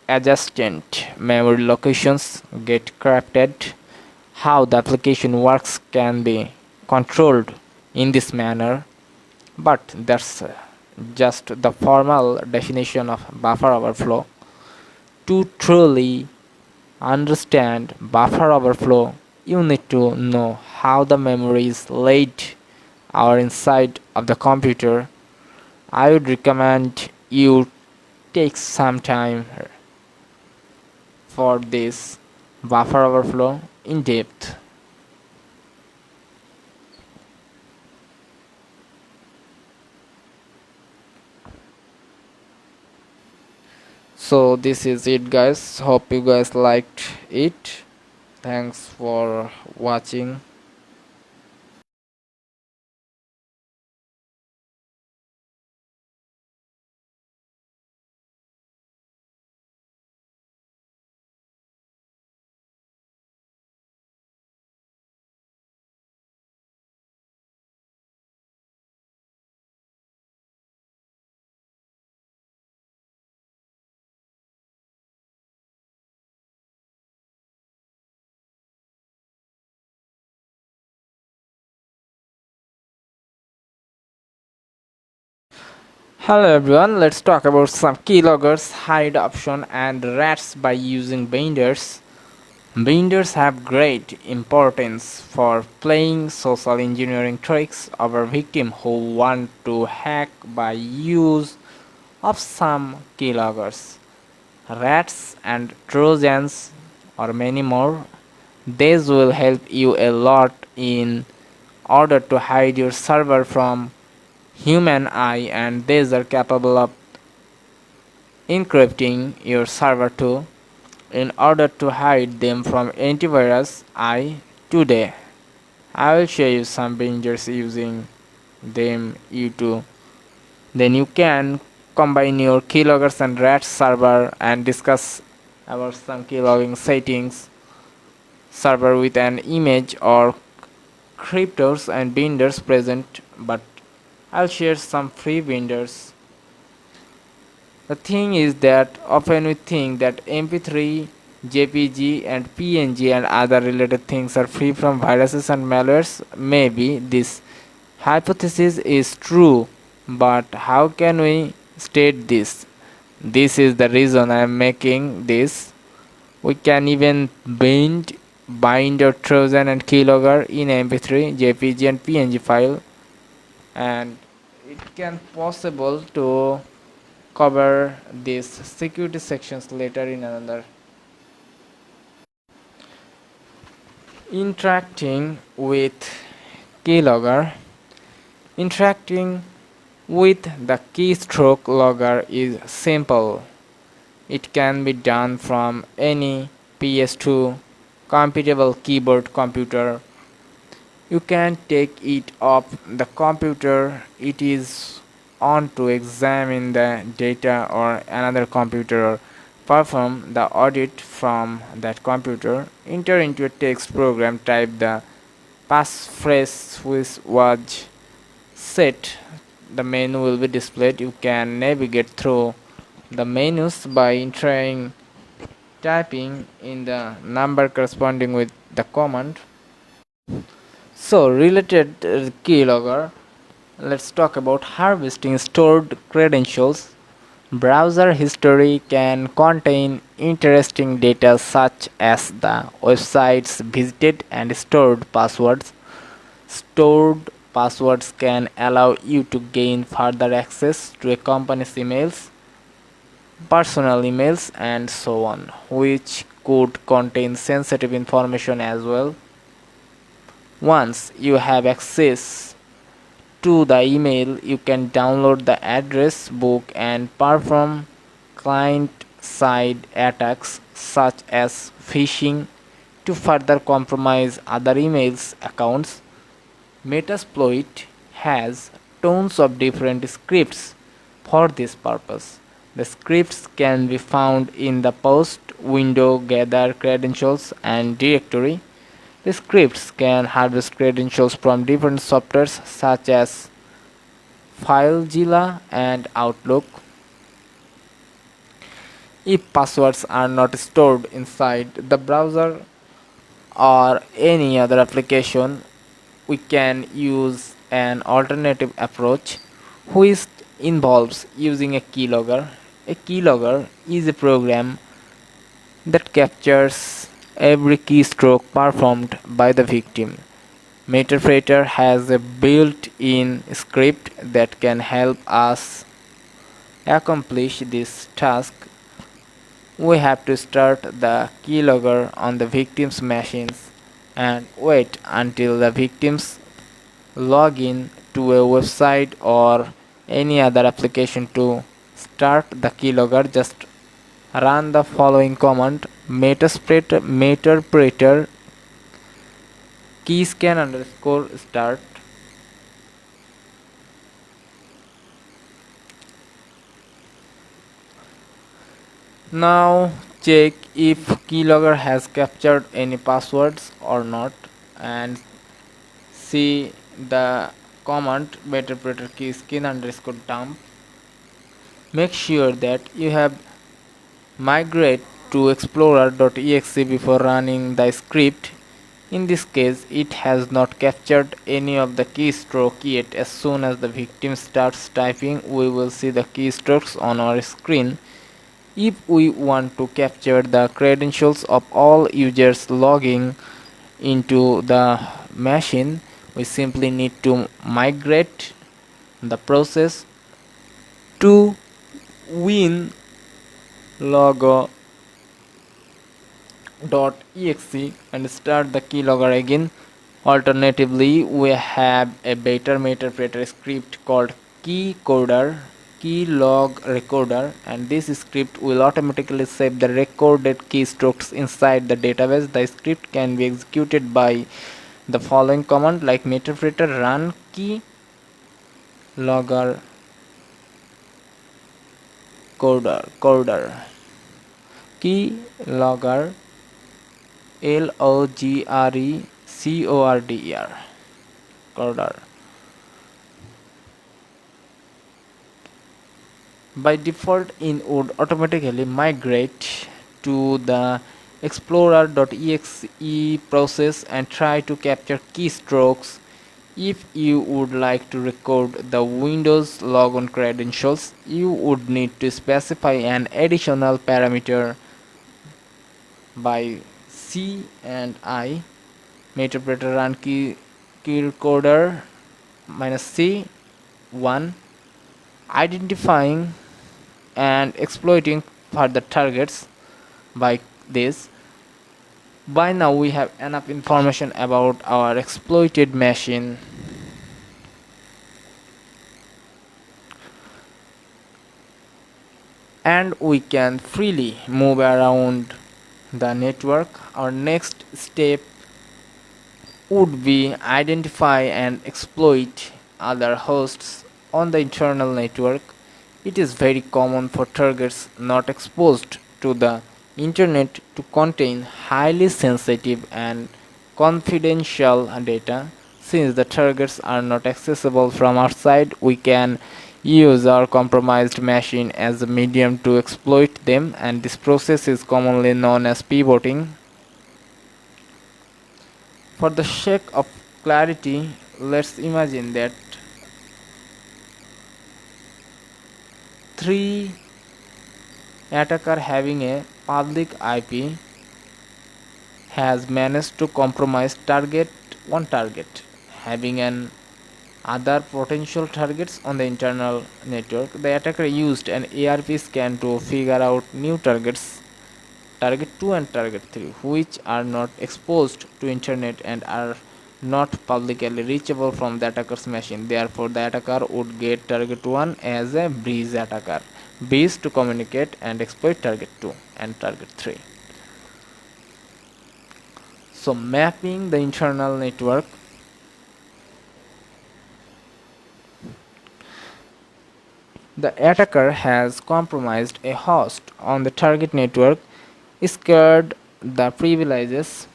adjacent memory locations get corrupted. How the application works can be controlled in this manner, but that's just the formal definition of buffer overflow. To truly understand buffer overflow, you need to know how the memory is laid or inside of the computer. I would recommend you take some time for this buffer overflow in depth. So this is it guys, hope you guys liked it. Thanks for watching. Hello everyone, let's talk about some keyloggers, hide option and rats by using binders. Binders have great importance for playing social engineering tricks over victims who want to hack by use of some keyloggers, rats and trojans or many more. These will help you a lot in order to hide your server from human eye, and these are capable of encrypting your server too. In order to hide them from antivirus, today I will show you some binders using them you too. Then you can combine your keyloggers and rats server and discuss about some keylogging settings server with an image or cryptos and binders present, but I'll share some free binders. The thing is that often we think that MP3, JPG, and PNG and other related things are free from viruses and malwares. Maybe this hypothesis is true, but how can we state this? This is the reason I am making this. We can even bind our Trojan and keylogger in MP3, JPG, and PNG file, and it can possible to cover these security sections later in another. Interacting with keylogger. Interacting with the keystroke logger is simple. It can be done from any PS2 compatible keyboard computer. You can take it off the computer it is on to examine the data or another computer, or perform the audit from that computer. Enter into a text program, type the passphrase which was set. The menu will be displayed. You can navigate through the menus by typing in the number corresponding with the command. So related keylogger, let's talk about harvesting stored credentials. Browser history can contain interesting data such as the websites visited and stored passwords. Stored passwords can allow you to gain further access to a company's emails, personal emails, and so on, which could contain sensitive information as well. Once you have access to the email, you can download the address book and perform client-side attacks such as phishing to further compromise other emails accounts. Metasploit has tons of different scripts for this purpose. The scripts can be found in the post window, gather credentials and directory. The scripts can harvest credentials from different softwares such as FileZilla and Outlook. If passwords are not stored inside the browser or any other application, we can use an alternative approach which involves using a keylogger. A keylogger is a program that captures every keystroke performed by the victim. Metafrater has a built-in script that can help us accomplish this task. We have to start the keylogger on the victim's machines and wait until the victims log in to a website or any other application to start the keylogger. Just run the following command: metaperator keyscan underscore start. Now check if keylogger has captured any passwords or not, and see the command metaperator keyscan underscore dump. Make sure that you have migrate to explorer.exe before running the script. In this case, it has not captured any of the keystroke yet. As soon as the victim starts typing, we will see the keystrokes on our screen. If we want to capture the credentials of all users logging into the machine, we simply need to migrate the process to winlogo.exe and start the keylogger again. Alternatively, we have a better metadata script called keylog recorder, and this script will automatically save the recorded keystrokes inside the database. The script can be executed by the following command like metadata run keylogger coder keylogger logrecorder coder. By default, it would automatically migrate to the explorer.exe process and try to capture keystrokes. If you would like to record the Windows logon credentials, you would need to specify an additional parameter by C and I metadata run key recorder -C 1 identifying and exploiting further targets. By this, by now we have enough information about our exploited machine, and we can freely move around the network. Our next step would be identify and exploit other hosts on the internal network. It is very common for targets not exposed to the internet to contain highly sensitive and confidential data. Since the targets are not accessible from outside, we can use our compromised machine as a medium to exploit them, and this process is commonly known as pivoting. For the sake of clarity, let's imagine that three attacker having a public IP has managed to compromise one target, having an other potential targets on the internal network. The attacker used an ARP scan to figure out new targets, target 2 and target 3, which are not exposed to internet and are not publicly reachable from the attacker's machine. Therefore, the attacker would get target 1 as a bridge to communicate and exploit target 2 and target 3. So mapping the internal network, the attacker has compromised a host on the target network, secured the privileges,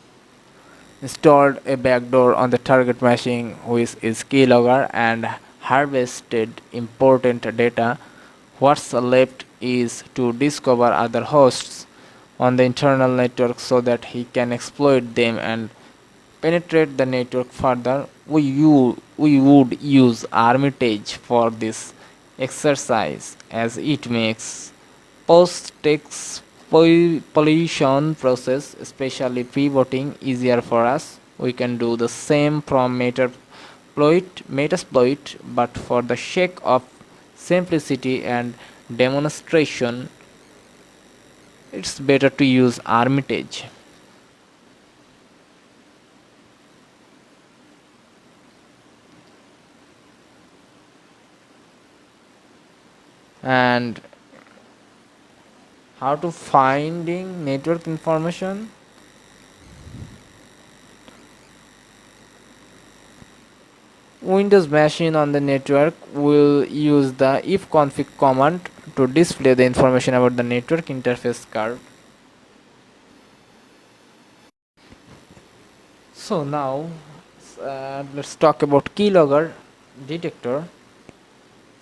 installed a backdoor on the target machine which is keylogger, and harvested important data. What's left is to discover other hosts on the internal network so that he can exploit them and penetrate the network further. We would use Armitage for this exercise as it makes post-exploitation process, especially pivoting, easier for us. We can do the same from Metasploit, but for the sake of simplicity and demonstration, it's better to use Armitage. And how to finding network information? Windows machine on the network will use the ifconfig command to display the information about the network interface card. So now let's talk about keylogger detector.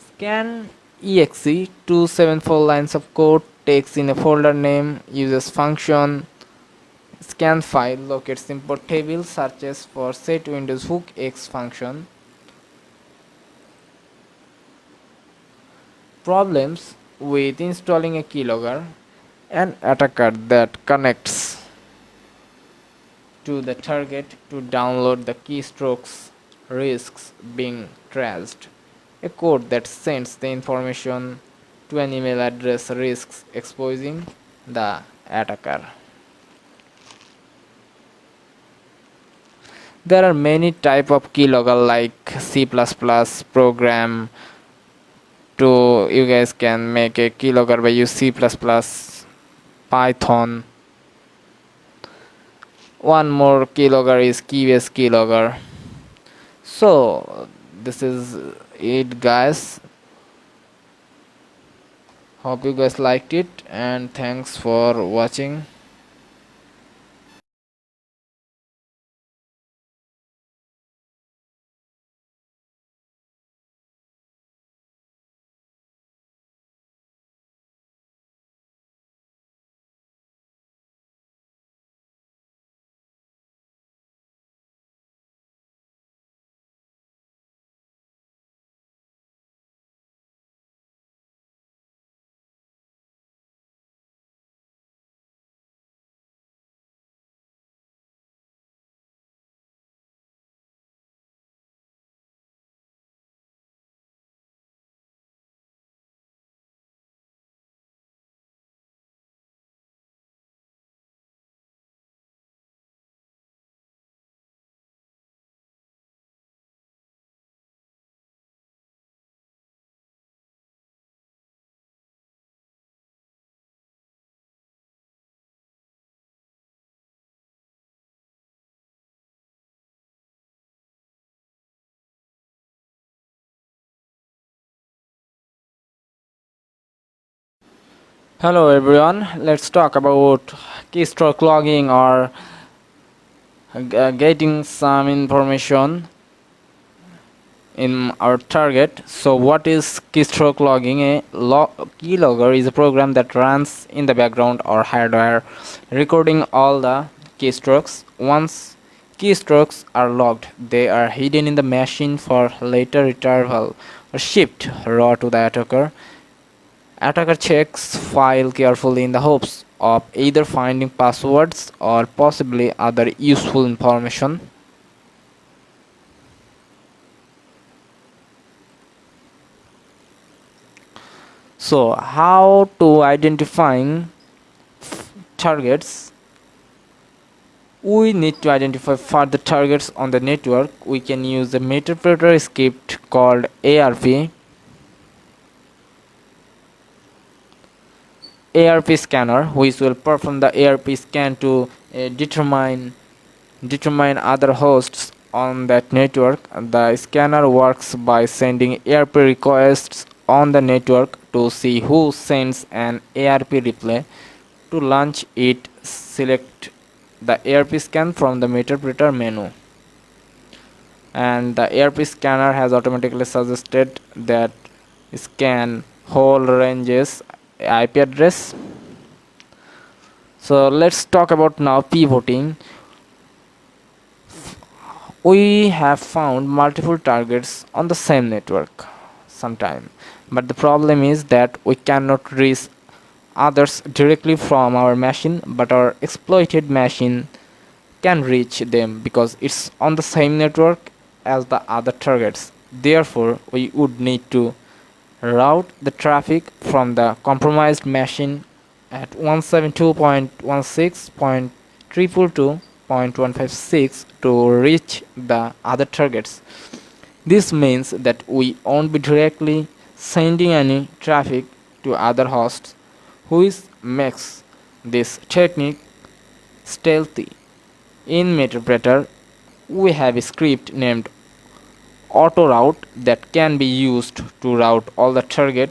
Scan exe 274 lines of code, takes in a folder name, uses function Scan file locates import table, searches for set Windows hook X function. Problems with installing a keylogger. An attacker that connects to the target to download the keystrokes risks being traced. A code that sends the information to an email address risks exposing the attacker. There are many type of keylogger like C++ program. To you guys can make a keylogger by use C++, Python. One more keylogger is keybase keylogger. So this is it, guys. Hope you guys liked it, and thanks for watching. Hello everyone, let's talk about keystroke logging or getting some information in our target. So what is keystroke logging? A keylogger is a program that runs in the background or hardware, recording all the keystrokes. Once keystrokes are logged, they are hidden in the machine for later retrieval or shipped raw to the attacker. Attacker checks file carefully in the hopes of either finding passwords or possibly other useful information. So how to identifying targets? We need to identify further targets on the network. We can use the interpreter script called ARP scanner, which will perform the ARP scan to determine other hosts on that network. The scanner works by sending ARP requests on the network to see who sends an ARP replay. To launch it, select the ARP scan from the interpreter menu. And the ARP scanner has automatically suggested that scan whole ranges IP address. So let's talk about now pivoting. We have found multiple targets on the same network sometime, but the problem is that we cannot reach others directly from our machine, but our exploited machine can reach them because it's on the same network as the other targets. Therefore, we would need to route the traffic from the compromised machine at 172.16.222.156 to reach the other targets. This means that we won't be directly sending any traffic to other hosts, which makes this technique stealthy. In Meterpreter, we have a script named autoroute that can be used to route all the target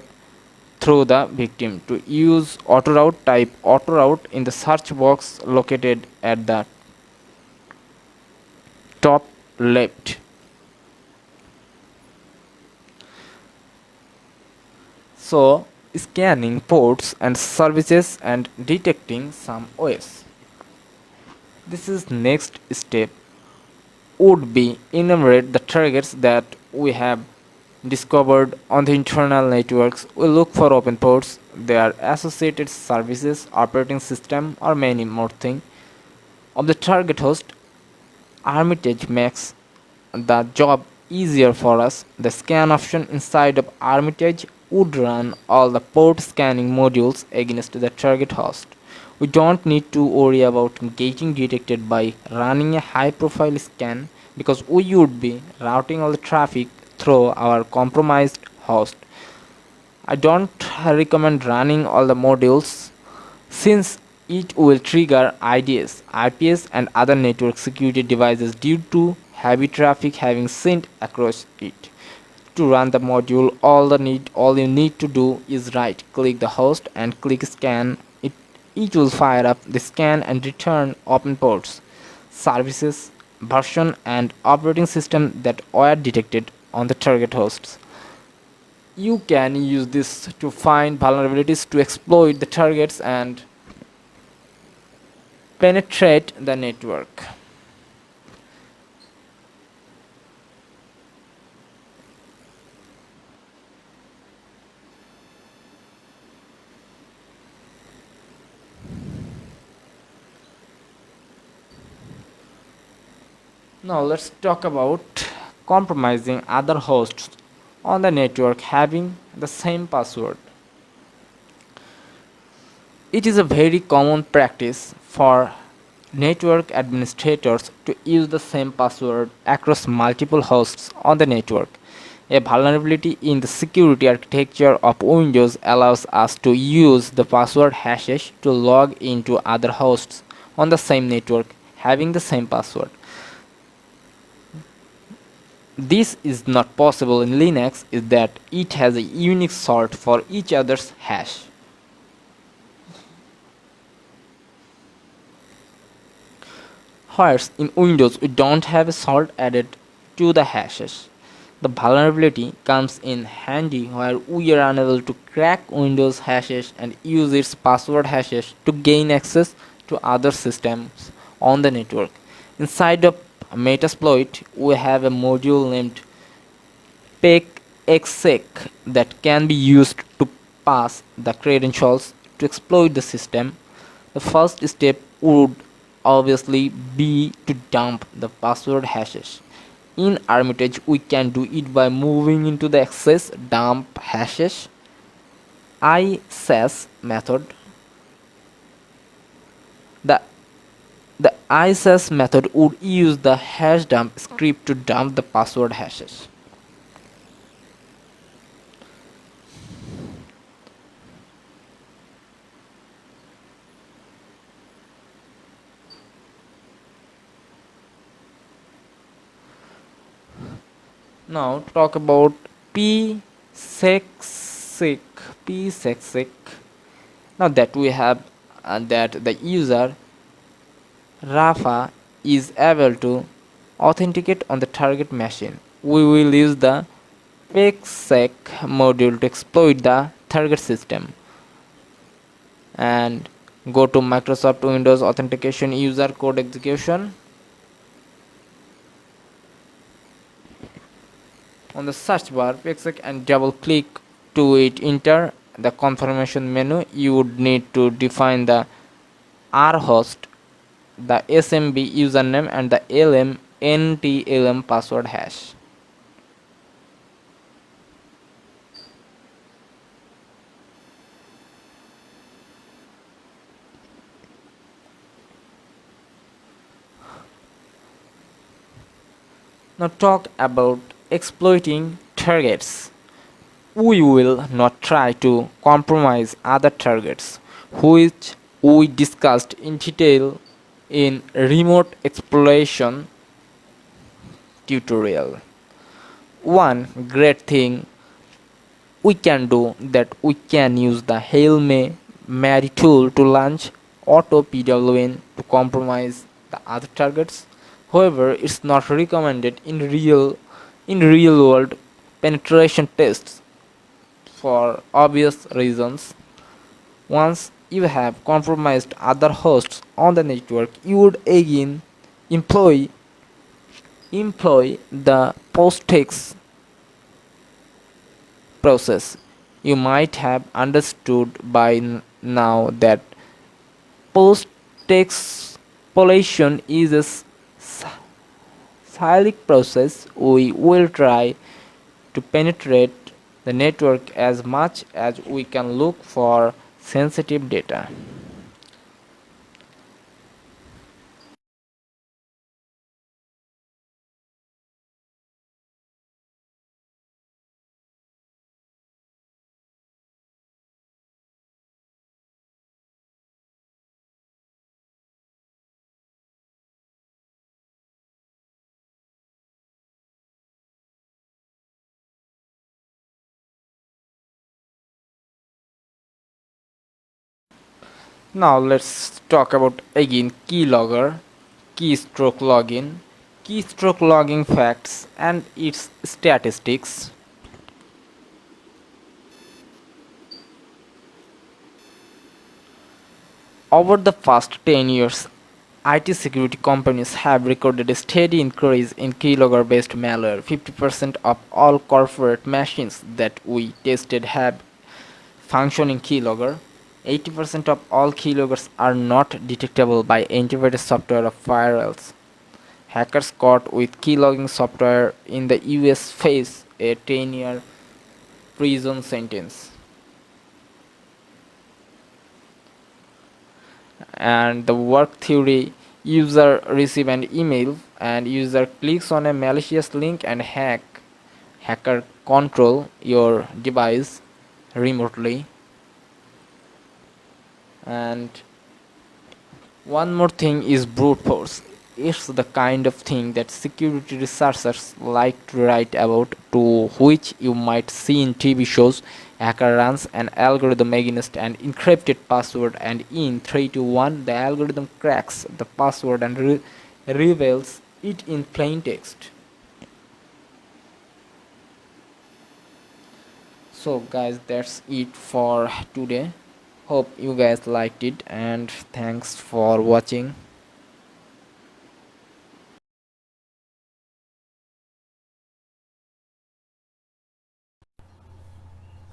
through the victim. To use autoroute, type autoroute in the search box located at the top left. So, scanning ports and services and detecting some OS. This is next step would be enumerate the targets that we have discovered on the internal networks. We look for open ports, their associated services, operating system, or many more things of the target host. Armitage makes the job easier for us. The scan option inside of Armitage would run all the port scanning modules against the target host. We don't need to worry about getting detected by running a high profile scan because we would be routing all the traffic through our compromised host. I don't recommend running all the modules since it will trigger IDS, IPS, and other network security devices due to heavy traffic having sent across it. To run the module, all you need to do is right click the host and click scan. It will fire up the scan and return open ports, services, version, and operating system that were detected on the target hosts. You can use this to find vulnerabilities to exploit the targets and penetrate the network. Now let's talk about compromising other hosts on the network having the same password. It is a very common practice for network administrators to use the same password across multiple hosts on the network. A vulnerability in the security architecture of Windows allows us to use the password hashes to log into other hosts on the same network having the same password. This is not possible in Linux is that it has a unique sort for each other's hash. Whereas in Windows we don't have a salt added to the hashes. The vulnerability comes in handy where we are unable to crack Windows hashes and use its password hashes to gain access to other systems on the network. Inside of Metasploit, we have a module named pexec that can be used to pass the credentials to exploit the system. The first step would obviously be to dump the password hashes. In Armitage, we can do it by moving into the access dump hashes ISAS method. The the ISAS method would use the hash dump script to dump the password hashes. Now talk about psexsec. psexsec. Now that we have that the user Rafa is able to authenticate on the target machine. We will use the pexec module to exploit the target system and go to Microsoft Windows authentication user code execution. On the search bar pexec and double click to it, enter the confirmation menu. You would need to define the rhost, the smb username, and the ntlm password hash. Now talk about exploiting targets. We will not try to compromise other targets, which we discussed in detail in remote exploration tutorial. One great thing we can do that we can use the Hail Mary tool to launch auto PWN to compromise the other targets. However, it's not recommended in real world penetration tests for obvious reasons. Once you have compromised other hosts on the network, you would again employ employ the post-text process. You might have understood by now that post-exfoliation is a cyclic process. We will try to penetrate the network as much as we can look for sensitive data. Now let's talk about again keylogger, keystroke login, keystroke logging facts and its statistics. Over the past 10 years, IT security companies have recorded a steady increase in keylogger-based malware. 50% of all corporate machines that we tested have functioning keylogger. 80% of all keyloggers are not detectable by antivirus software or firewalls. Hackers caught with keylogging software in the US face a 10-year prison sentence. And the work theory: user receive an email and user clicks on a malicious link and hacker control your device remotely. And one more thing is brute force. It's the kind of thing that security researchers like to write about, to which you might see in TV shows. Hacker runs an algorithm against an encrypted password, and in 3 to 1, the algorithm cracks the password and reveals it in plain text. So, guys, that's it for today. Hope you guys liked it, and thanks for watching.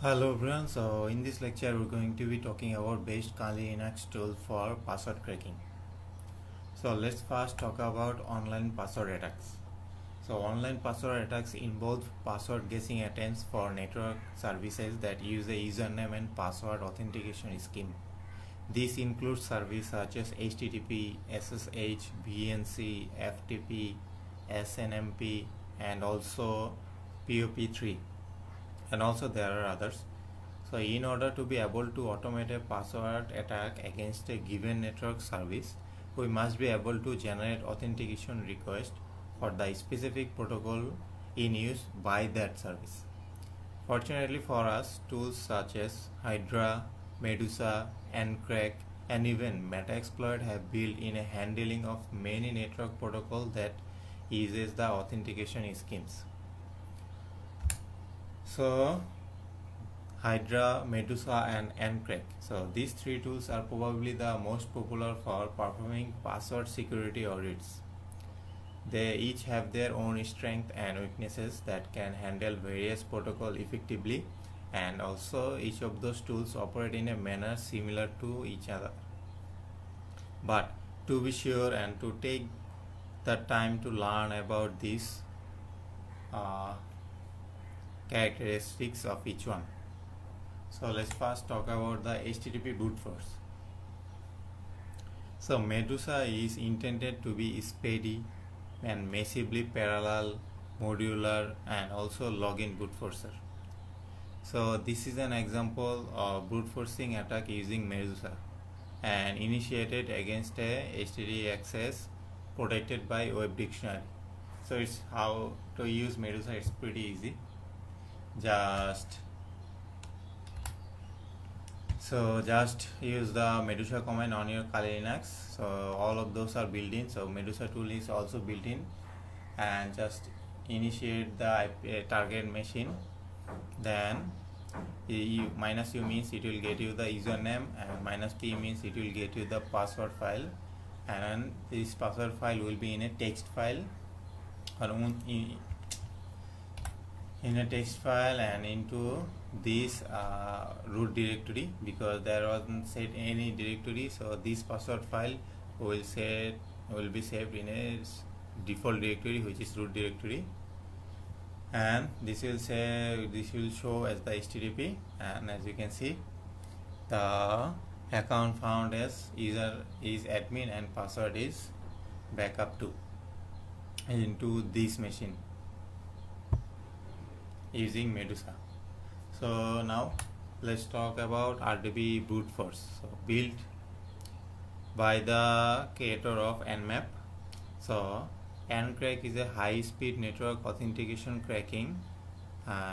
Hello everyone, so in this lecture we're going to be talking about best Kali Linux tool for password cracking. So let's first talk about online password attacks. So online password attacks involve password guessing attempts for network services that use a username and password authentication scheme. This includes services such as HTTP, SSH, VNC, FTP, SNMP, and also POP3. And also there are others. So in order to be able to automate a password attack against a given network service, we must be able to generate authentication request for the specific protocol in use by that service. Fortunately for us, tools such as Hydra, Medusa, Encrack, and even Metaexploit have built in a handling of many network protocols that uses the authentication schemes. So Hydra, Medusa, and Encrack. So these three tools are probably the most popular for performing password security audits. They each have their own strengths and weaknesses that can handle various protocols effectively, and also each of those tools operate in a manner similar to each other. But to be sure and to take the time to learn about these uh, characteristics of each one. So let's first talk about the HTTP brute force. So Medusa is intended to be speedy and massively parallel, modular, and also login brute forcer. So this is an example of brute forcing attack using Medusa and initiated against a HTTP access protected by web dictionary. So it's how to use Medusa. It's pretty easy. Just just use the Medusa command on your Kali Linux. So all of those are built in. So Medusa tool is also built in, and just initiate the target machine. Then minus u means it will get you the username, and minus p means it will get you the password file, and this password file will be in a text file or in a text file and into this root directory, because there wasn't set any directory. So this password file will be saved in a default directory, which is root directory, and this will show as the HTTP. And as you can see, the account found as user is admin and password is backup to into this machine using Medusa. So now let's talk about RDP brute force. So built by the creator of Nmap. So Ncrack is a high-speed network authentication cracking,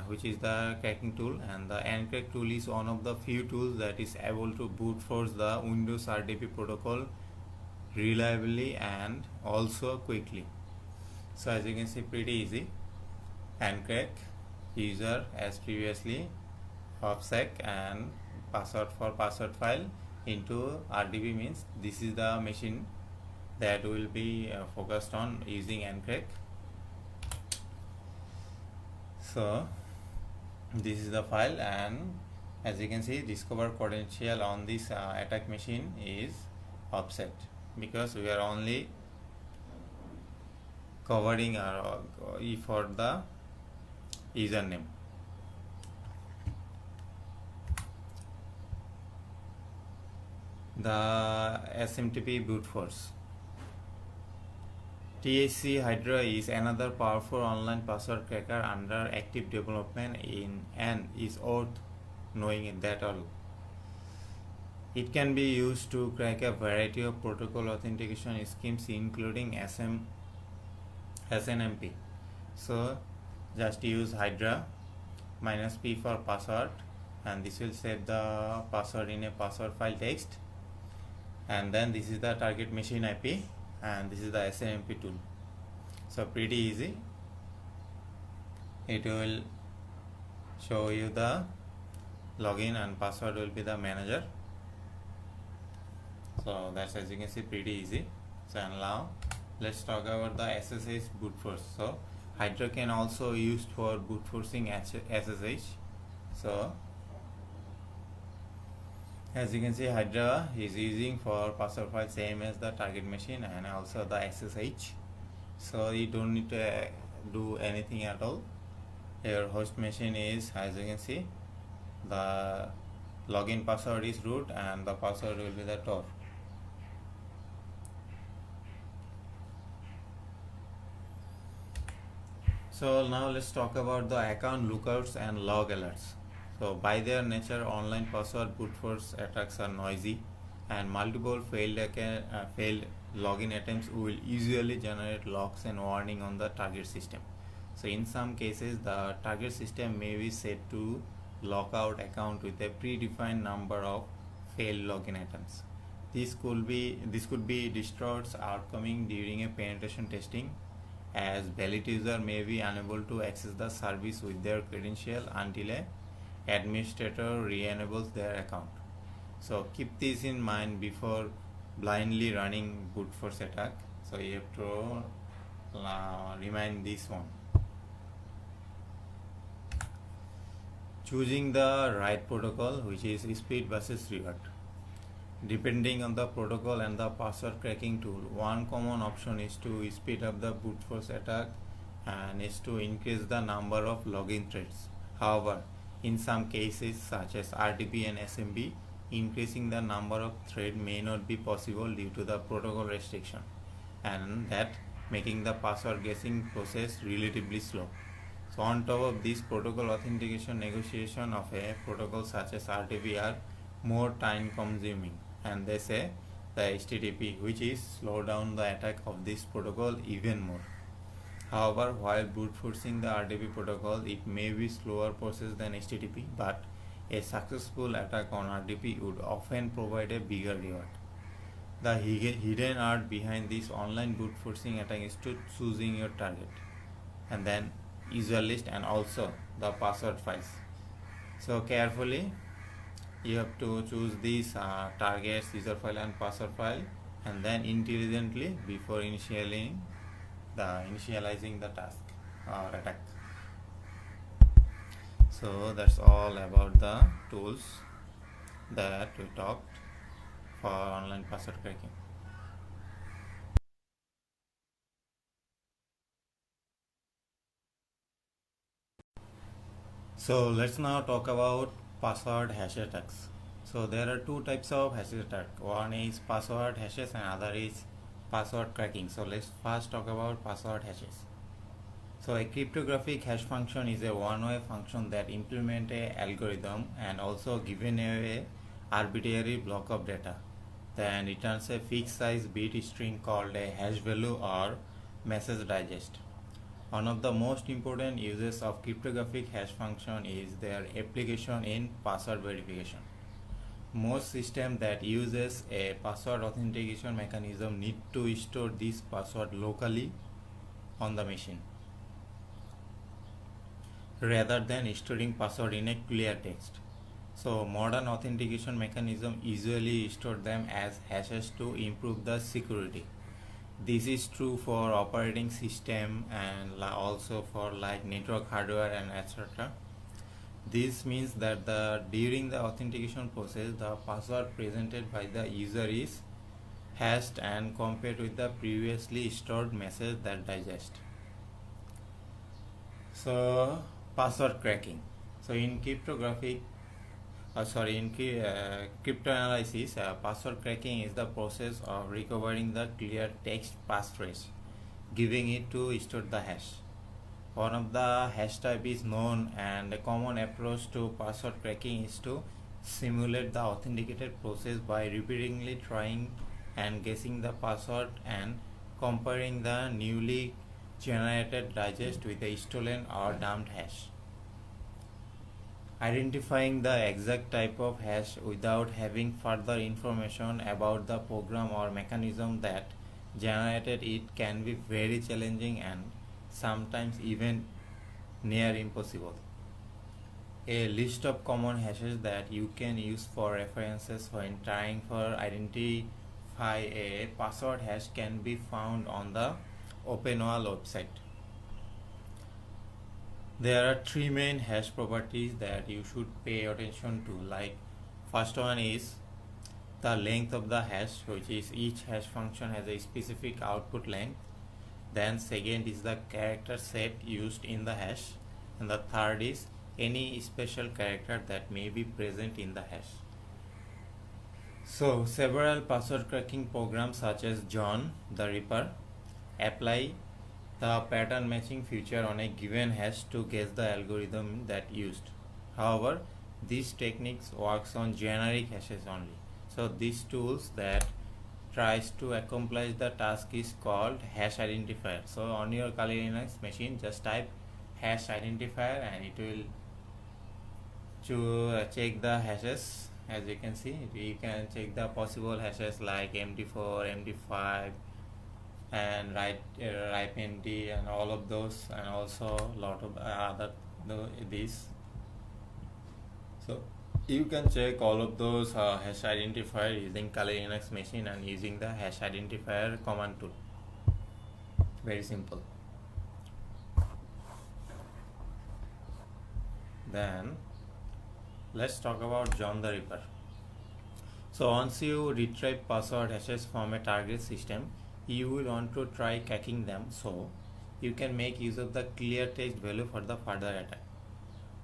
which is the cracking tool, and the Ncrack tool is one of the few tools that is able to brute force the Windows RDP protocol reliably and also quickly. So as you can see, pretty easy. Ncrack user as previously, OPSEC and password for password file into RDP means this is the machine that will be focused on using Ncrack. So this is the file, and as you can see, discover potential on this attack machine is offset, because we are only covering for the username. The SMTP brute force. THC Hydra is another powerful online password cracker under active development and is worth knowing that all. It can be used to crack a variety of protocol authentication schemes, including SNMP. So just use Hydra minus p for password, and this will save the password in a password file text, and then this is the target machine IP, and this is the SNMP tool. So pretty easy. It will show you the login and password will be the manager. So that's, as you can see, pretty easy. So now let's talk about the SSH brute force. So Hydra can also used for brute forcing SSH. So as you can see, Hydra is using for password file same as the target machine and also the SSH. So you don't need to do anything at all. Your host machine is, as you can see, the login password is root and the password will be the Tor. So now let's talk about the account lookouts and log alerts. So by their nature, online password brute force attacks are noisy, and multiple failed login attempts will usually generate logs and warning on the target system. So in some cases, the target system may be set to lock out account with a predefined number of failed login attempts. This could be distorts outcoming during a penetration testing, as valid user may be unable to access the service with their credential until a administrator re-enables their account. So keep this in mind before blindly running brute force attack. So you have to remind this one. Choosing the right protocol, which is speed versus reward. Depending on the protocol and the password cracking tool, one common option is to speed up the brute force attack and is to increase the number of login threads. However, in some cases such as RDP and SMB, increasing the number of threads may not be possible due to the protocol restriction, and that making the password guessing process relatively slow. So on top of this, protocol authentication negotiation of a protocol such as RDP are more time consuming, and they say the HTTP, which is slow down the attack of this protocol even more. However, while brute forcing the RDP protocol, it may be slower process than HTTP, but a successful attack on RDP would often provide a bigger reward. The hidden art behind this online brute forcing attack is to choosing your target, and then user list and also the password files. So carefully you have to choose these targets, user file and password file, and then intelligently before initializing the task or attack. So that's all about the tools that we talked for online password cracking. So let's now talk about password hash attacks. So there are two types of hash attack. One is password hashes and other is password cracking. So let's first talk about password hashes. So a cryptographic hash function is a one-way function that implements a algorithm and also given a arbitrary block of data. Then returns a fixed size bit string called a hash value or message digest. One of the most important uses of cryptographic hash function is their application in password verification. Most systems that uses a password authentication mechanism need to store this password locally on the machine rather than storing password in a clear text. So modern authentication mechanism usually store them as hashes to improve the security. This is true for operating system and also for like network hardware and etc. This means that during the authentication process, the password presented by the user is hashed and compared with the previously stored message that digest. So password cracking. So in cryptanalysis, password cracking is the process of recovering the clear text passphrase, giving it to store the hash. One of the hash type is known, and a common approach to password cracking is to simulate the authenticated process by repeatedly trying and guessing the password and comparing the newly generated digest with a stolen or dumped hash. Identifying the exact type of hash without having further information about the program or mechanism that generated it can be very challenging and sometimes even near impossible. A list of common hashes that you can use for references when trying for identify a password hash can be found on the OpenWall website. There are three main hash properties that you should pay attention to. Like first one is the length of the hash, which is each hash function has a specific output length. Then second is the character set used in the hash, and the third is any special character that may be present in the hash. So several password cracking programs such as John the Ripper apply the pattern matching feature on a given hash to guess the algorithm that used. However, these techniques works on generic hashes only. So these tools that tries to accomplish the task is called hash identifier. So on your Kali Linux machine, just type hash identifier and it will to check the hashes. As you can see, you can check the possible hashes like MD4, MD5, and RIPE and all of those, and also a lot of other these. So you can check all of those hash identifier using Kali Linux machine and using the hash identifier command tool. Very simple. Then let's talk about John the Ripper. So once you retrieve password hashes from a target system, you will want to try cracking them, so you can make use of the clear text value for the further attack.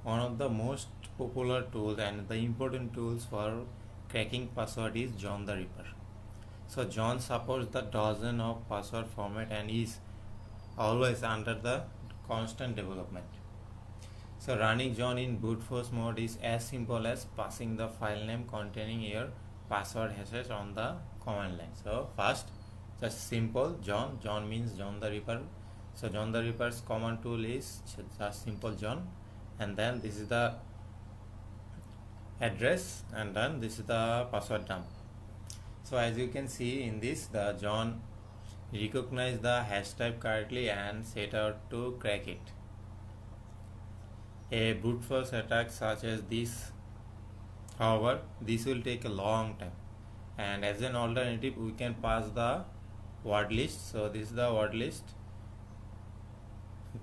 One of the most popular tools and the important tools for cracking password is John the Ripper. So John supports the dozen of password format and is always under the constant development. So running John in brute force mode is as simple as passing the file name containing your password hashes on the command line. So first, just simple John. John means John the Ripper. So John the Ripper's command tool is just simple John, and then this is the address, and then this is the password dump. So as you can see in this, the John recognize the hash type correctly and set out to crack it. a brute force attack such as this. However, this will take a long time, and as an alternative we can pass the word list. So this is the word list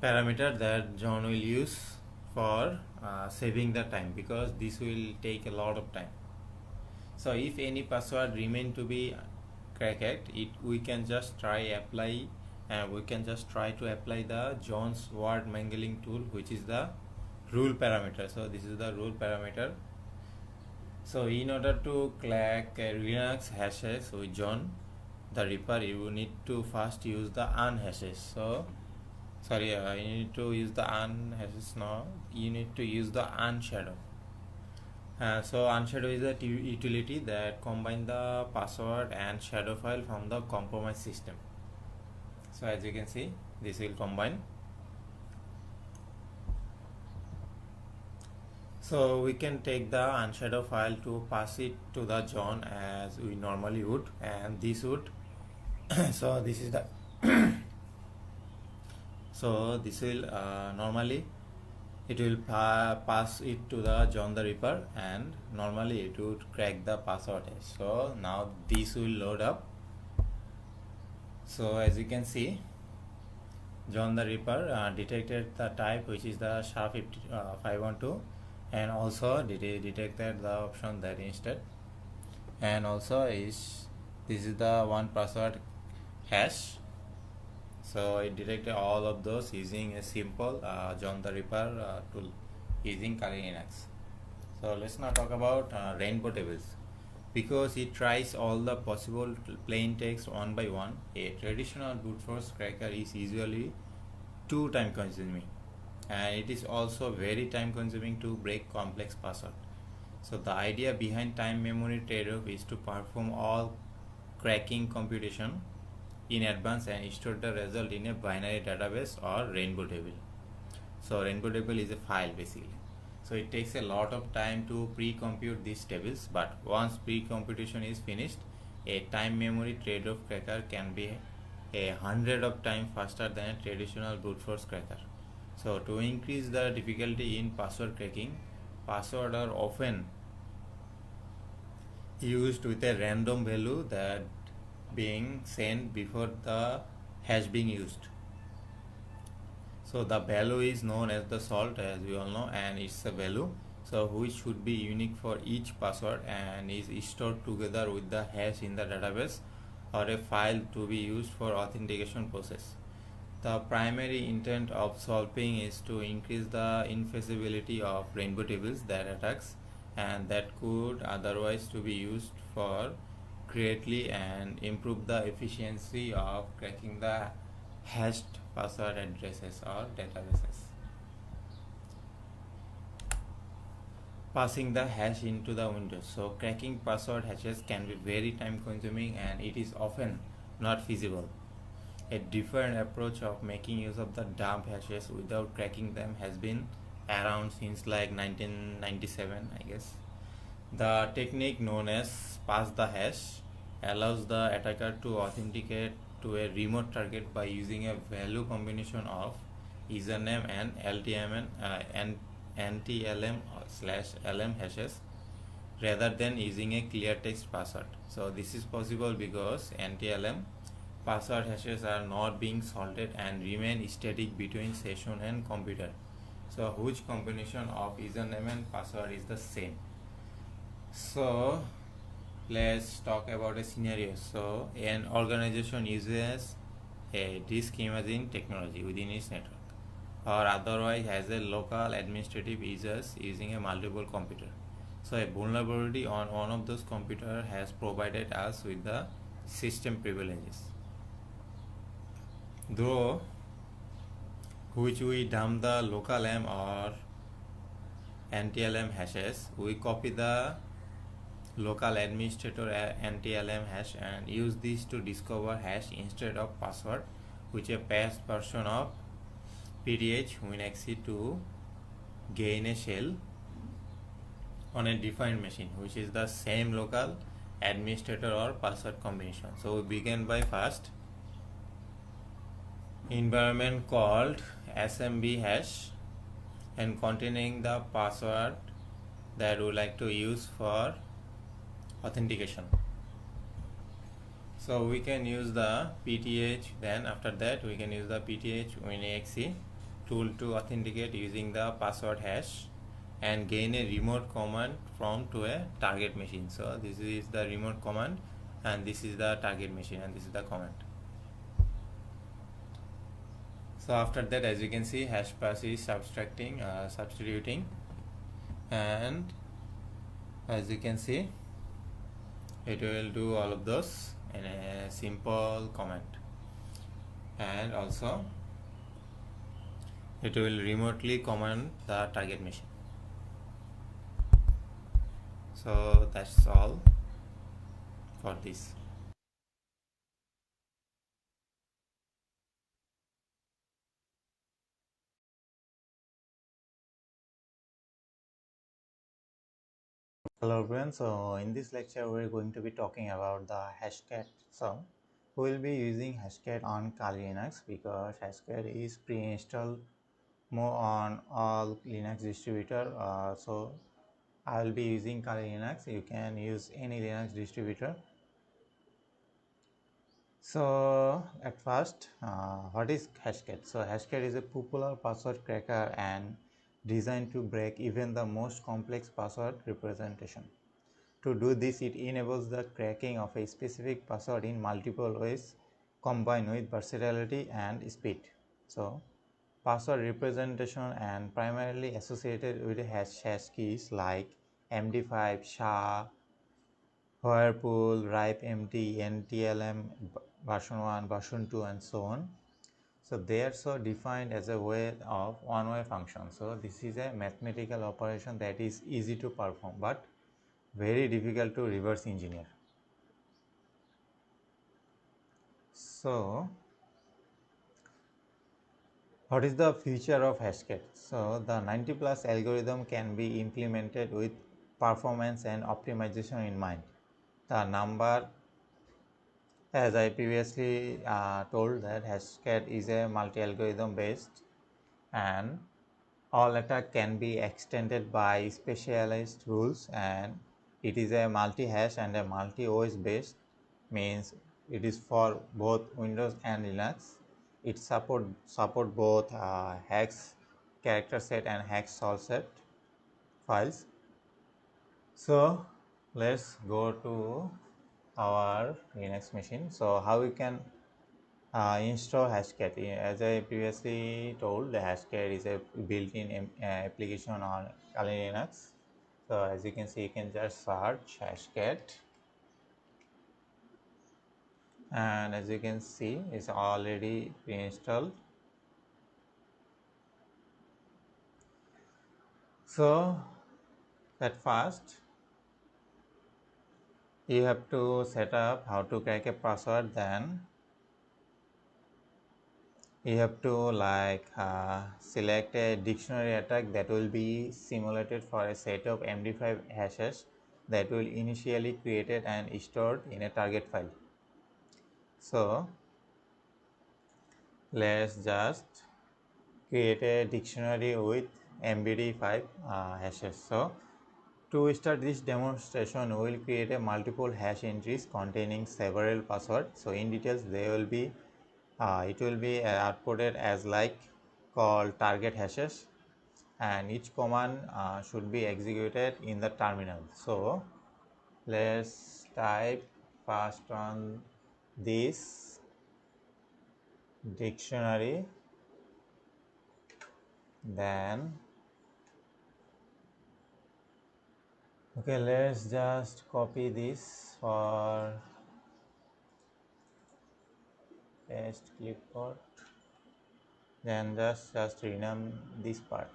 parameter that John will use for saving the time, because this will take a lot of time. So if any password remain to be cracked, we can just try to apply the John's word mangling tool, which is the rule parameter. So this is the rule parameter. So in order to crack Linux hashes with John the Ripper, you need to first use the unhashes. So you need to use the unhashes. Now you need to use the unshadow. So unshadow is a utility that combines the password and shadow file from the compromised system. So as you can see, this will combine. So we can take the unshadow file to pass it to the John as we normally would, and this would so this is the so this will normally it will pass it to the John the Ripper, and normally it would crack the password hash. So now this will load up. So as you can see, John the Ripper detected the type, which is the SHA-512, and also detected the option that instead, and also this is the one password hash. So it detected all of those using a simple John the Ripper tool using Kali Linux. So let's now talk about rainbow tables. Because it tries all the possible plain text one by one, a traditional brute force cracker is usually too time consuming, and it is also very time consuming to break complex password. So the idea behind time memory trade-off is to perform all cracking computation in advance and store the result in a binary database or rainbow table. So rainbow table is a file basically. So it takes a lot of time to pre-compute these tables, but once pre-computation is finished, a time memory trade-off cracker can be 100 of times faster than a traditional brute force cracker. So to increase the difficulty in password cracking, passwords are often used with a random value that being sent before the hash being used. So the value is known as the salt, as we all know, and it's a value so which should be unique for each password and is stored together with the hash in the database or a file to be used for authentication process. The primary intent of solving is to increase the infeasibility of rainbow tables that attacks and that could otherwise to be used for greatly and improve the efficiency of cracking the hashed password addresses or databases. Passing the hash into the windows. So cracking password hashes can be very time consuming and it is often not feasible. A different approach of making use of the dump hashes without cracking them has been around since like 1997, I guess. The technique known as pass the hash allows the attacker to authenticate to a remote target by using a value combination of username and NTLM/LM hashes rather than using a clear text password. So this is possible because NTLM password hashes are not being salted and remain static between session and computer. So which combination of username and password is the same. So let's talk about a scenario. So an organization uses a disk imaging technology within its network or otherwise has a local administrative users using a multiple computer. So a vulnerability on one of those computers has provided us with the system privileges, through which we dump the local M or NTLM hashes. We copy the local administrator NTLM hash and use this to discover hash instead of password, which a past version of PDH WinXC to gain a shell on a defined machine, which is the same local administrator or password combination. So we begin by first environment called SMB hash and containing the password that we like to use for authentication. So we can use the PTH, then after that we can use the PTH WinExe tool to authenticate using the password hash and gain a remote command from to a target machine. So this is the remote command and this is the target machine and this is the command. So after that, as you can see, hash pass is substituting, and as you can see, it will do all of those in a simple command, and also it will remotely command the target machine. So that's all for this. Hello everyone, so in this lecture we're going to be talking about the Hashcat. So we will be using Hashcat on Kali Linux because Hashcat is pre-installed more on all Linux distributor. So I will be using Kali Linux. You can use any Linux distributor. So at first, what is Hashcat? So Hashcat is a popular password cracker and designed to break even the most complex password representation. To do this, it enables the cracking of a specific password in multiple ways combined with versatility and speed. So password representation and primarily associated with hash keys like MD5, SHA, Whirlpool, RIPE-MD, NTLM version 1, version 2 and so on. So they are so defined as a way of one-way function. So this is a mathematical operation that is easy to perform but very difficult to reverse engineer. So what is the future of Hashcat? So the 90 plus algorithm can be implemented with performance and optimization in mind. The number, as I previously told, that Hashcat is a multi-algorithm based and all attack can be extended by specialized rules, and it is a multi-hash and a multi-OS based, means it is for both Windows and Linux. It support both hex character set and hex sol set files. So let's go to our Linux machine. So how we can install Hashcat? As I previously told, the Hashcat is a built-in application on Kali Linux. So as you can see, you can just search Hashcat, and as you can see, it's already pre-installed. So at first, you have to set up how to crack a password. Then you have to select a dictionary attack that will be simulated for a set of MD5 hashes that will initially created and stored in a target file. So let's just create a dictionary with MD5 hashes. So to start this demonstration, we will create a multiple hash entries containing several passwords. So in details, they will be it will be outputted as like called target hashes, and each command should be executed in the terminal. So let's type first on this dictionary, then okay, let's just copy this for paste clipboard, then just rename this part.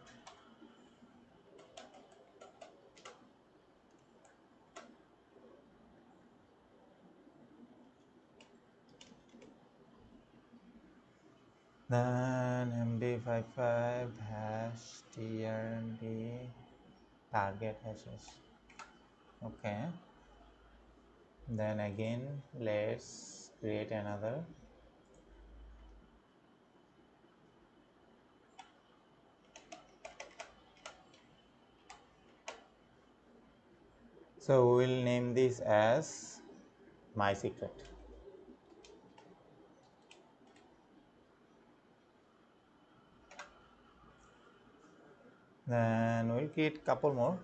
Then MD55 hash TRD target hashes. Okay, then again let's create another. So we will name this as my secret. Then we'll create couple more.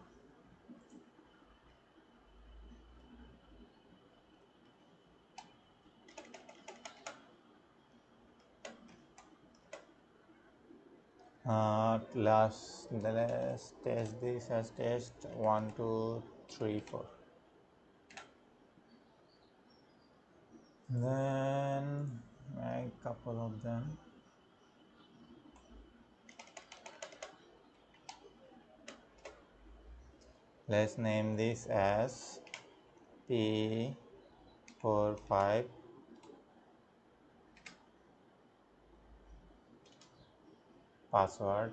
Let's test this as test 1 2 3 4. Then a couple of them. Let's name this as P45 password.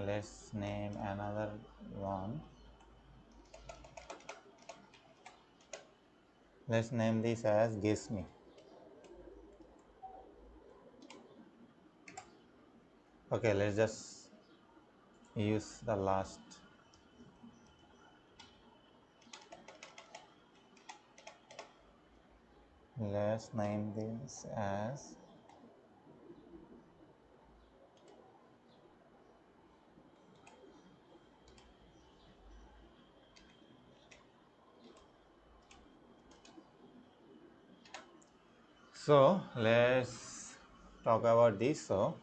Let's name another one. Let's name this as guess me. Okay, let's just use the last. Let's name this as so. Let's talk about this. So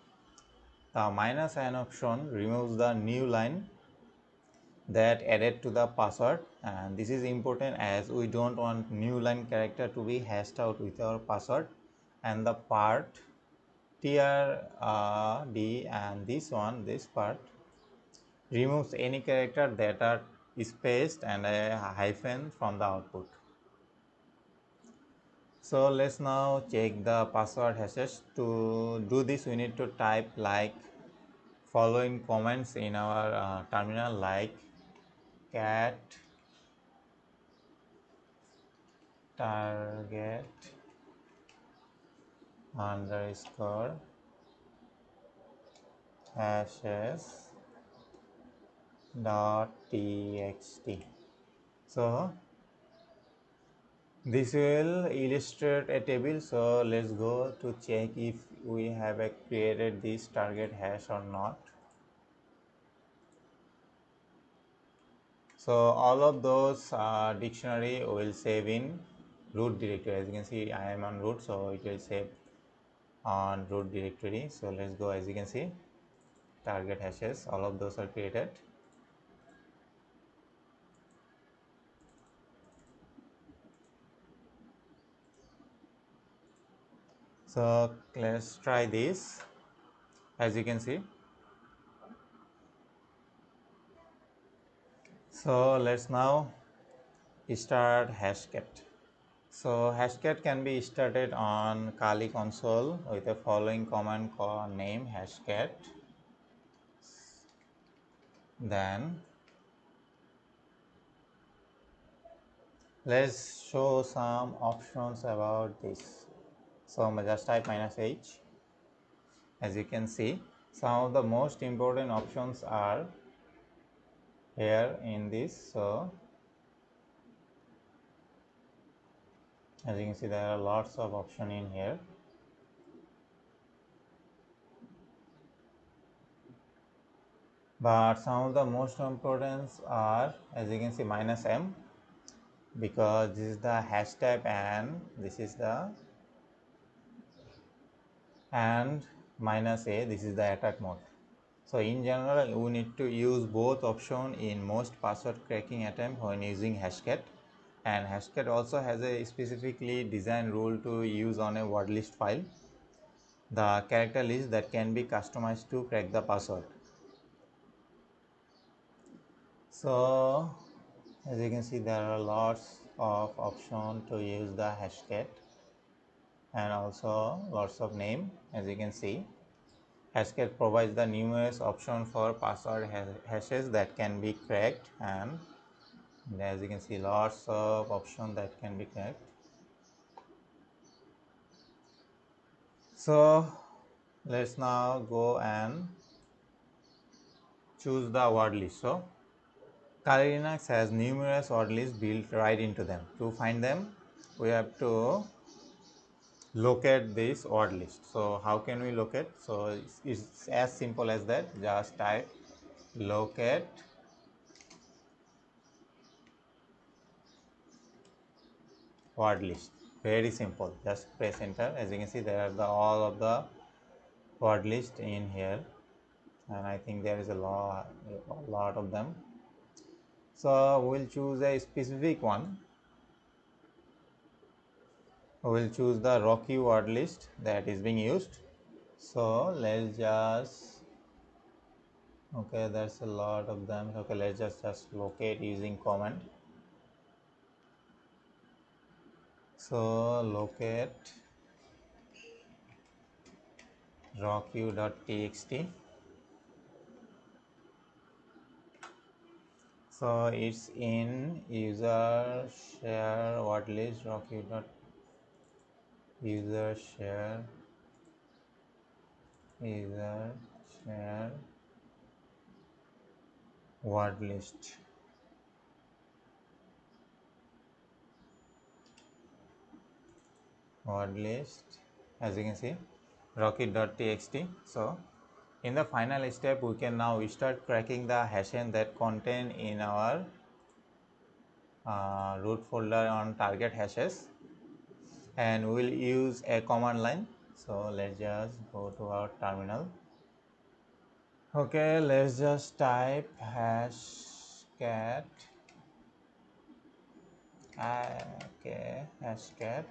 the minus "n" option removes the new line that added to the password, and this is important as we don't want new line character to be hashed out with our password. And the part TRD and this part removes any character that are spaced and a hyphen from the output. So let's now check the password hashes. To do this we need to type like following comments in our terminal, like cat target underscore hashes dot txt. So this will illustrate a table. So let's go to check if we have created this target hash or not. So all of those dictionary will save in root directory. As you can see, I am on root, so it will save on root directory. So let's go. As you can see, target hashes, all of those are created. So let's try this. As you can see, so let's now start hashcat. So hashcat can be started on Kali console with the following command called name hashcat. Then let's show some options about this. So just type -h. As you can see, some of the most important options are here in this. So as you can see, there are lots of options in here. But some of the most important are, as you can see, -m, because this is the hash type and this is the, and -a, this is the attack mode. So in general, we need to use both option in most password cracking attempt when using hashcat. And hashcat also has a specifically designed rule to use on a word list file, the character list that can be customized to crack the password. So as you can see, there are lots of options to use the hashcat and also lots of name. As you can see, hashcat provides the numerous options for password hashes that can be cracked, and And as you can see, lots of options that can be cracked. So let's now go and choose the word list. So Kali Linux has numerous word lists built right into them. To find them, we have to locate this word list. So how can we locate? So it's as simple as that. Just type locate word list. Very simple. Just press enter. As you can see, there are all of the word list in here, and I think there is a lot of them. So we'll choose a specific one. We'll choose the Rocky word list that is being used. So let's just, okay, there's a lot of them. Okay, let's just locate using command. So locate rock.txt. So it's in user share word list user share word list. As you can see, rocket.txt. So in the final step, we can now start cracking the hashes that contain in our root folder on target hashes, and we'll use a command line. So let's just go to our terminal. Okay, let's just type hashcat. Okay, hashcat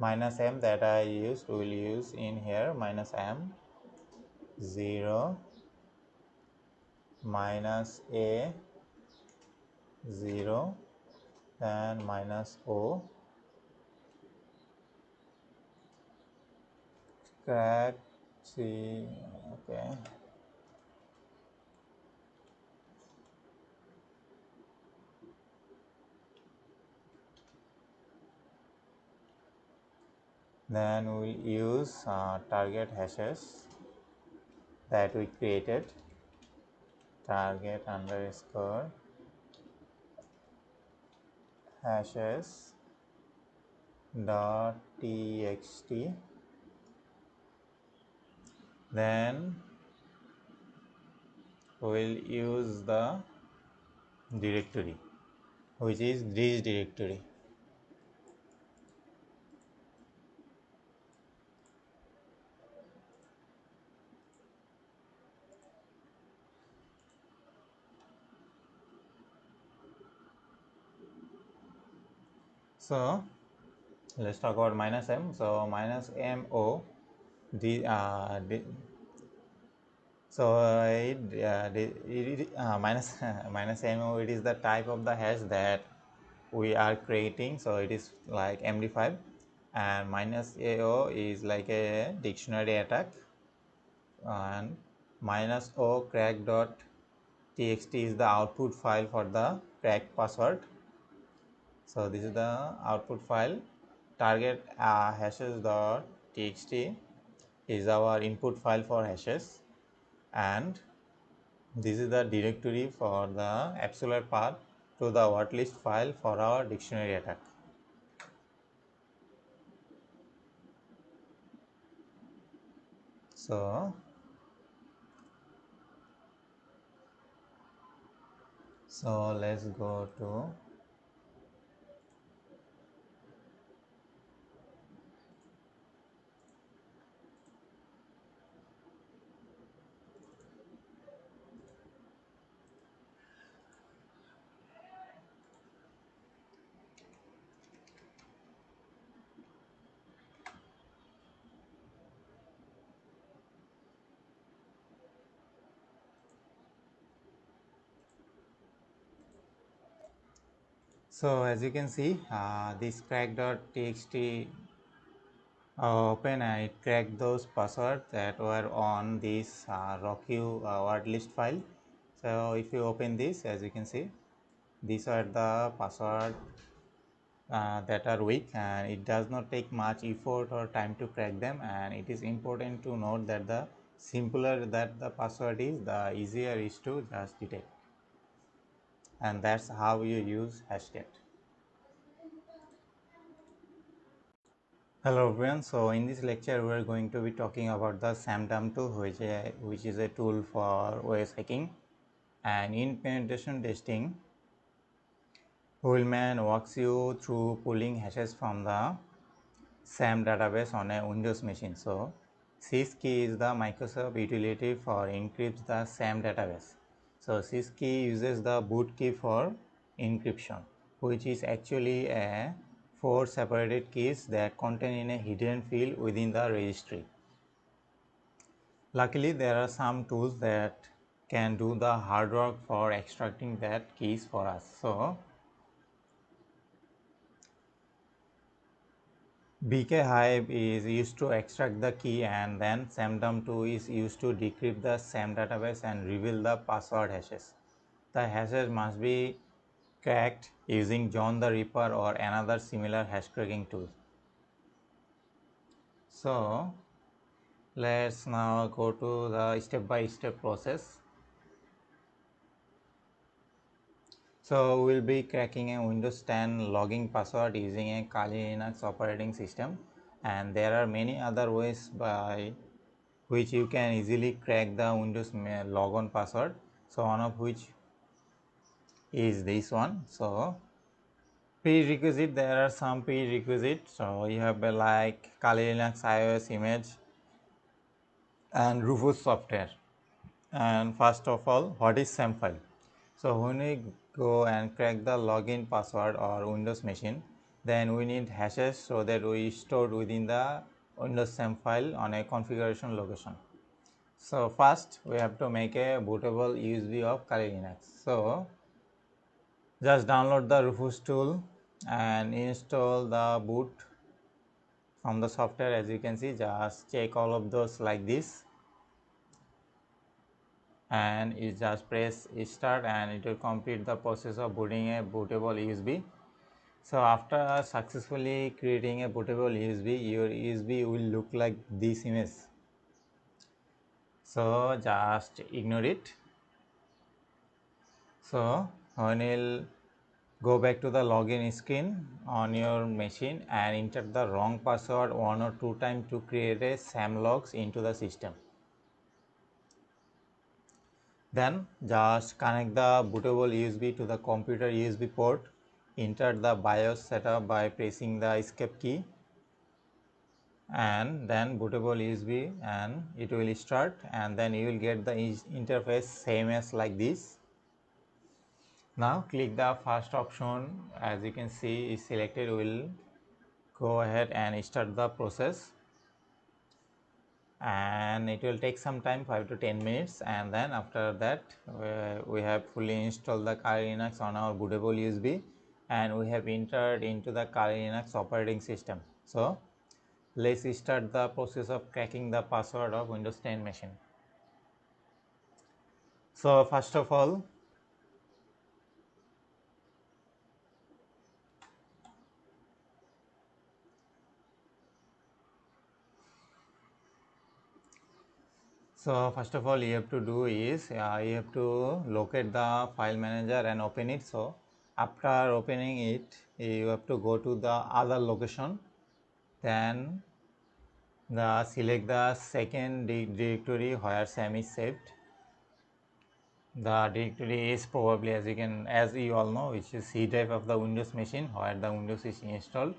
-m that I used, will use in here, -m 0 -a 0 and -o crack c. Okay, then we'll use target hashes that we created, target underscore hashes dot txt. Then we'll use the directory, which is this directory. So let's talk about -m. So -mo the so minus mo, it is the type of the hash that we are creating. So it is like MD5, and -ao is like a dictionary attack, and -o crack.txt is the output file for the cracked password. So this is the output file. Target hashes.txt is our input file for hashes, and this is the directory for the absolute path to the word list file for our dictionary attack. So let's go to so as you can see, this crack.txt open, and it cracked those passwords that were on this rock word list file. So if you open this, as you can see, these are the password that are weak, and it does not take much effort or time to crack them. And it is important to note that the simpler that the password is, the easier is to just detect, and that's how you use Hashcat. Hello everyone, so in this lecture we are going to be talking about the SAMDAM tool, which is a tool for OS hacking. And in penetration testing, Hullman walks you through pulling hashes from the SAM database on a Windows machine. So syskey is the Microsoft utility for encrypts the SAM database. So syskey uses the boot key for encryption, which is actually a 4 separated keys that contain in a hidden field within the registry. Luckily, there are some tools that can do the hard work for extracting that keys for us. So BK Hive is used to extract the key, and then SAMDAM2 is used to decrypt the SAM database and reveal the password hashes. The hashes must be cracked using John the Ripper or another similar hash cracking tool. So let's now go to the step-by-step process. So we'll be cracking a Windows 10 logging password using a Kali Linux operating system, and there are many other ways by which you can easily crack the Windows logon password. So one of which is this one. So prerequisite, there are some prerequisites. So you have like Kali Linux iOS image and Rufus software. And first of all, what is SAM file? So when we go and crack the login password or Windows machine, then we need hashes so that we stored within the Windows SAM file on a configuration location. So first we have to make a bootable USB of Kali Linux. So just download the Rufus tool and install the boot from the software. As you can see, just check all of those like this, and you just press start and it will complete the process of booting a bootable USB. So after successfully creating a bootable USB, your USB will look like this image. So just ignore it. So when you'll go back to the login screen on your machine and enter the wrong password 1 or 2 times to create a SAM logs into the system. Then just connect the bootable USB to the computer USB port. Enter the BIOS setup by pressing the escape key, and then bootable USB, and it will start, and then you will get the interface same as like this. Now click the first option, as you can see is selected. Will go ahead and start the process, and it will take some time, 5 to 10 minutes, and then after that we have fully installed the Kali Linux on our bootable USB, and we have entered into the Kali Linux operating system. So let's start the process of cracking the password of Windows 10 machine. So first of all, you have to do is you have to locate the file manager and open it. So after opening it, you have to go to the other location, then select the second directory where SAM is saved. The directory is probably, as you all know, which is C drive of the Windows machine where the Windows is installed.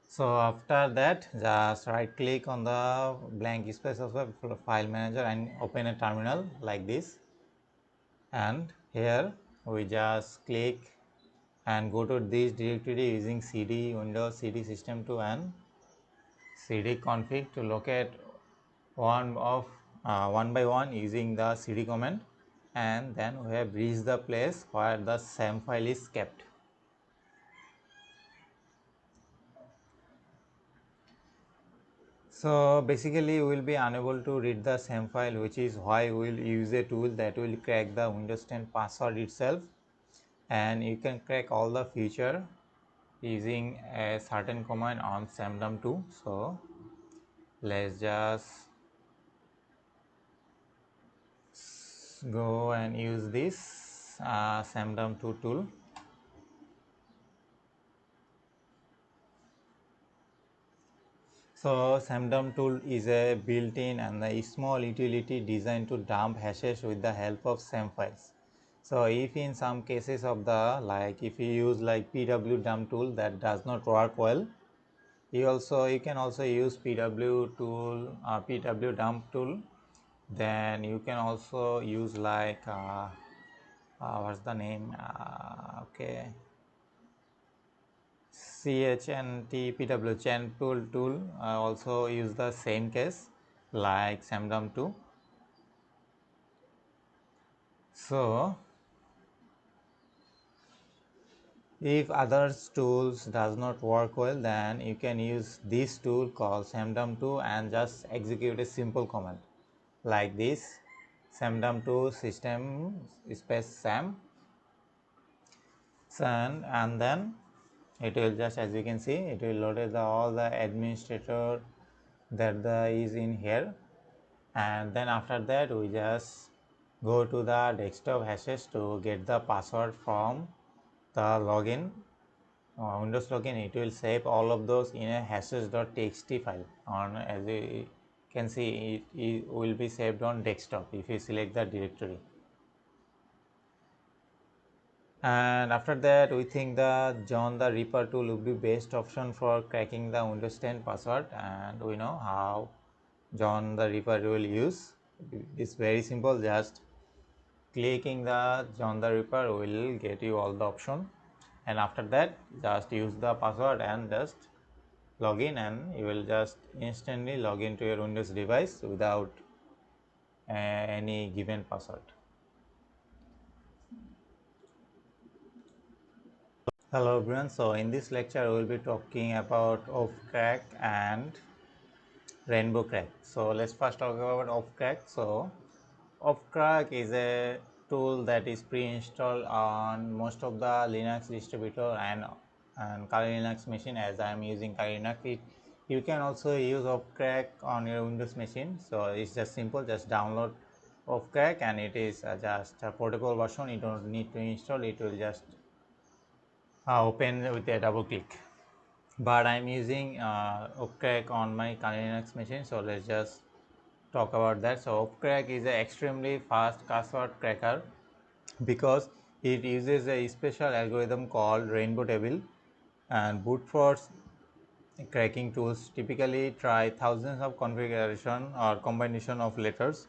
So after that, just right click on the blank space of the file manager and open a terminal like this. And here we just click and go to this directory using cd Windows cd system2 and cd config to locate one by one using the cd command, and then we have reached the place where the SAM file is kept. So basically we will be unable to read the SAM file, which is why we will use a tool that will crack the Windows 10 password itself, and you can crack all the feature using a certain command on samdum2. So let's just go and use this samdum2 tool. So samdum tool is a built-in and a small utility designed to dump hashes with the help of SAM files. So if in some cases of the, like if you use like pw dump tool that does not work well, you can also use pw dump tool. Then you can also use like what's the name, okay, CHNTPW chain tool also use the same case like samdum2. So if others tools does not work well, then you can use this tool called samdum2 and just execute a simple command like this: samdum2 system space sam, and then it will just, as you can see, it will load all the administrator that is in here. And then after that we just go to the desktop hashes to get the password from the login, Windows login. It will save all of those in a hashes.txt file on, as you can see, it will be saved on desktop if you select the directory. And after that we think the John the Ripper tool would be best option for cracking the Windows 10 password, and we know how John the Ripper will use. It's very simple, just clicking the John the Ripper will get you all the option, and after that just use the password and just log in, and you will just instantly log into your Windows device without any given password. Hello everyone, so in this lecture we will be talking about offcrack and rainbow crack. So let's first talk about offcrack. So offcrack is a tool that is pre-installed on most of the Linux distributor and Kali Linux machine. As I am using Kali Linux, you can also use offcrack on your Windows machine. So it's just simple, just download offcrack, and it is just a portable version. You don't need to install it, will just open with a double click. But I'm using offcrack on my Kali Linux machine, so let's just talk about that. So offcrack is an extremely fast password cracker because it uses a special algorithm called rainbow table, and brute force cracking tools typically try thousands of configuration or combination of letters,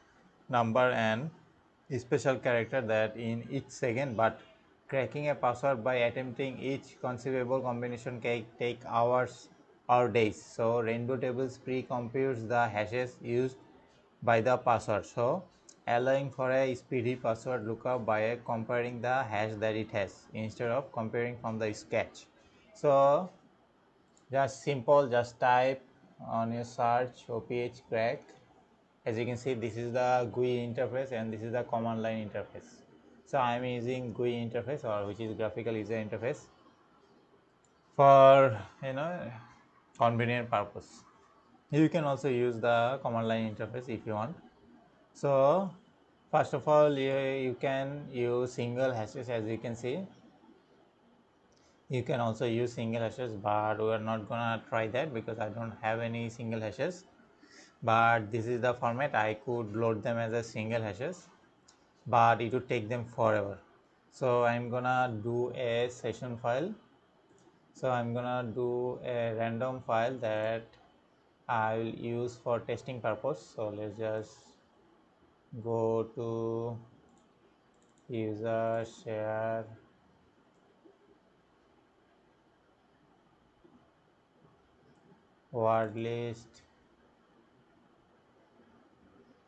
number and special character that in each second, but cracking a password by attempting each conceivable combination can take hours or days. So rainbow tables pre-computes the hashes used by the password, so allowing for a speedy password lookup by comparing the hash that it has instead of comparing from the sketch. So just simple, just type on your search OPH crack. As you can see, this is the GUI interface and this is the command line interface. So I am using GUI interface, or which is graphical user interface, for convenient purpose. You can also use the command line interface if you want. So first of all, you can use single hashes. As you can see, you can also use single hashes, but we are not gonna try that because I don't have any single hashes. But this is the format. I could load them as a single hashes, but it would take them forever. So I'm gonna do a session file. So I'm gonna do a random file that I will use for testing purpose. So let's just go to user share word list,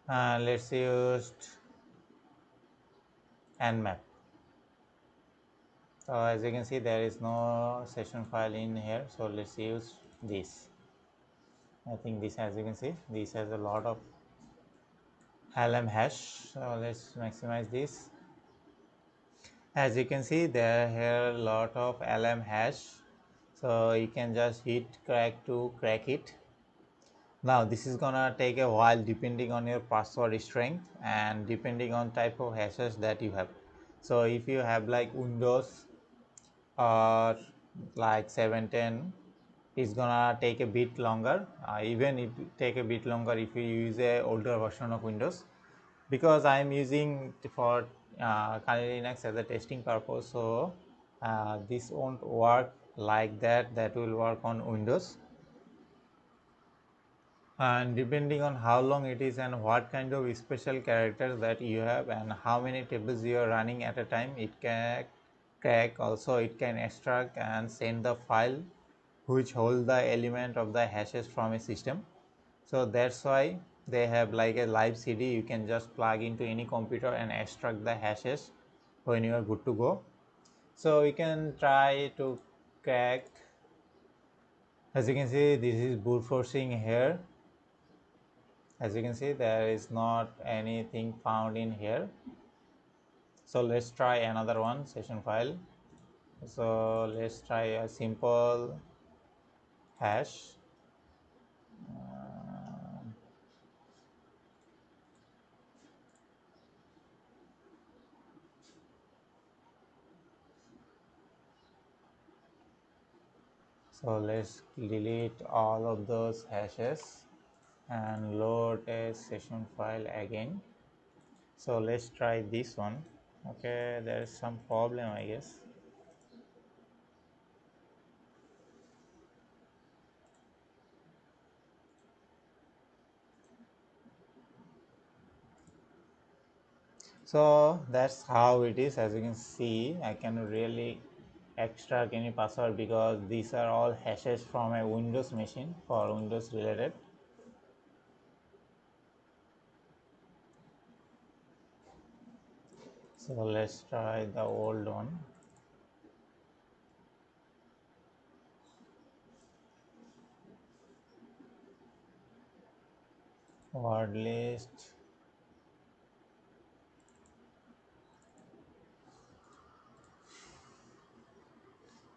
and let's use nmap. So as you can see, there is no session file in here, so let's use this. I think this, as you can see, this has a lot of lm hash. So let's maximize this. As you can see, there are here a lot of lm hash, so you can just hit crack to crack it. Now this is gonna take a while depending on your password strength and depending on type of hashes that you have. So if you have like Windows or like 710, it's gonna take a bit longer. Even it take a bit longer if you use a older version of Windows, because I am using for Kali Linux as a testing purpose. So this won't work like that. That will work on Windows. And depending on how long it is and what kind of special characters that you have and how many tables you are running at a time, it can crack. Also it can extract and send the file which hold the element of the hashes from a system. So that's why they have like a live CD. You can just plug into any computer and extract the hashes when you are good to go. So you can try to crack. As you can see, this is brute forcing here. As you can see, there is not anything found in here. So let's try another one, session file. So let's try a simple hash. So let's delete all of those hashes and load a session file again. So let's try this one. Okay, there's some problem, I guess. So that's how it is. As you can see, I can really extract any password because these are all hashes from a Windows machine for Windows related. So let's try the old one. Word list.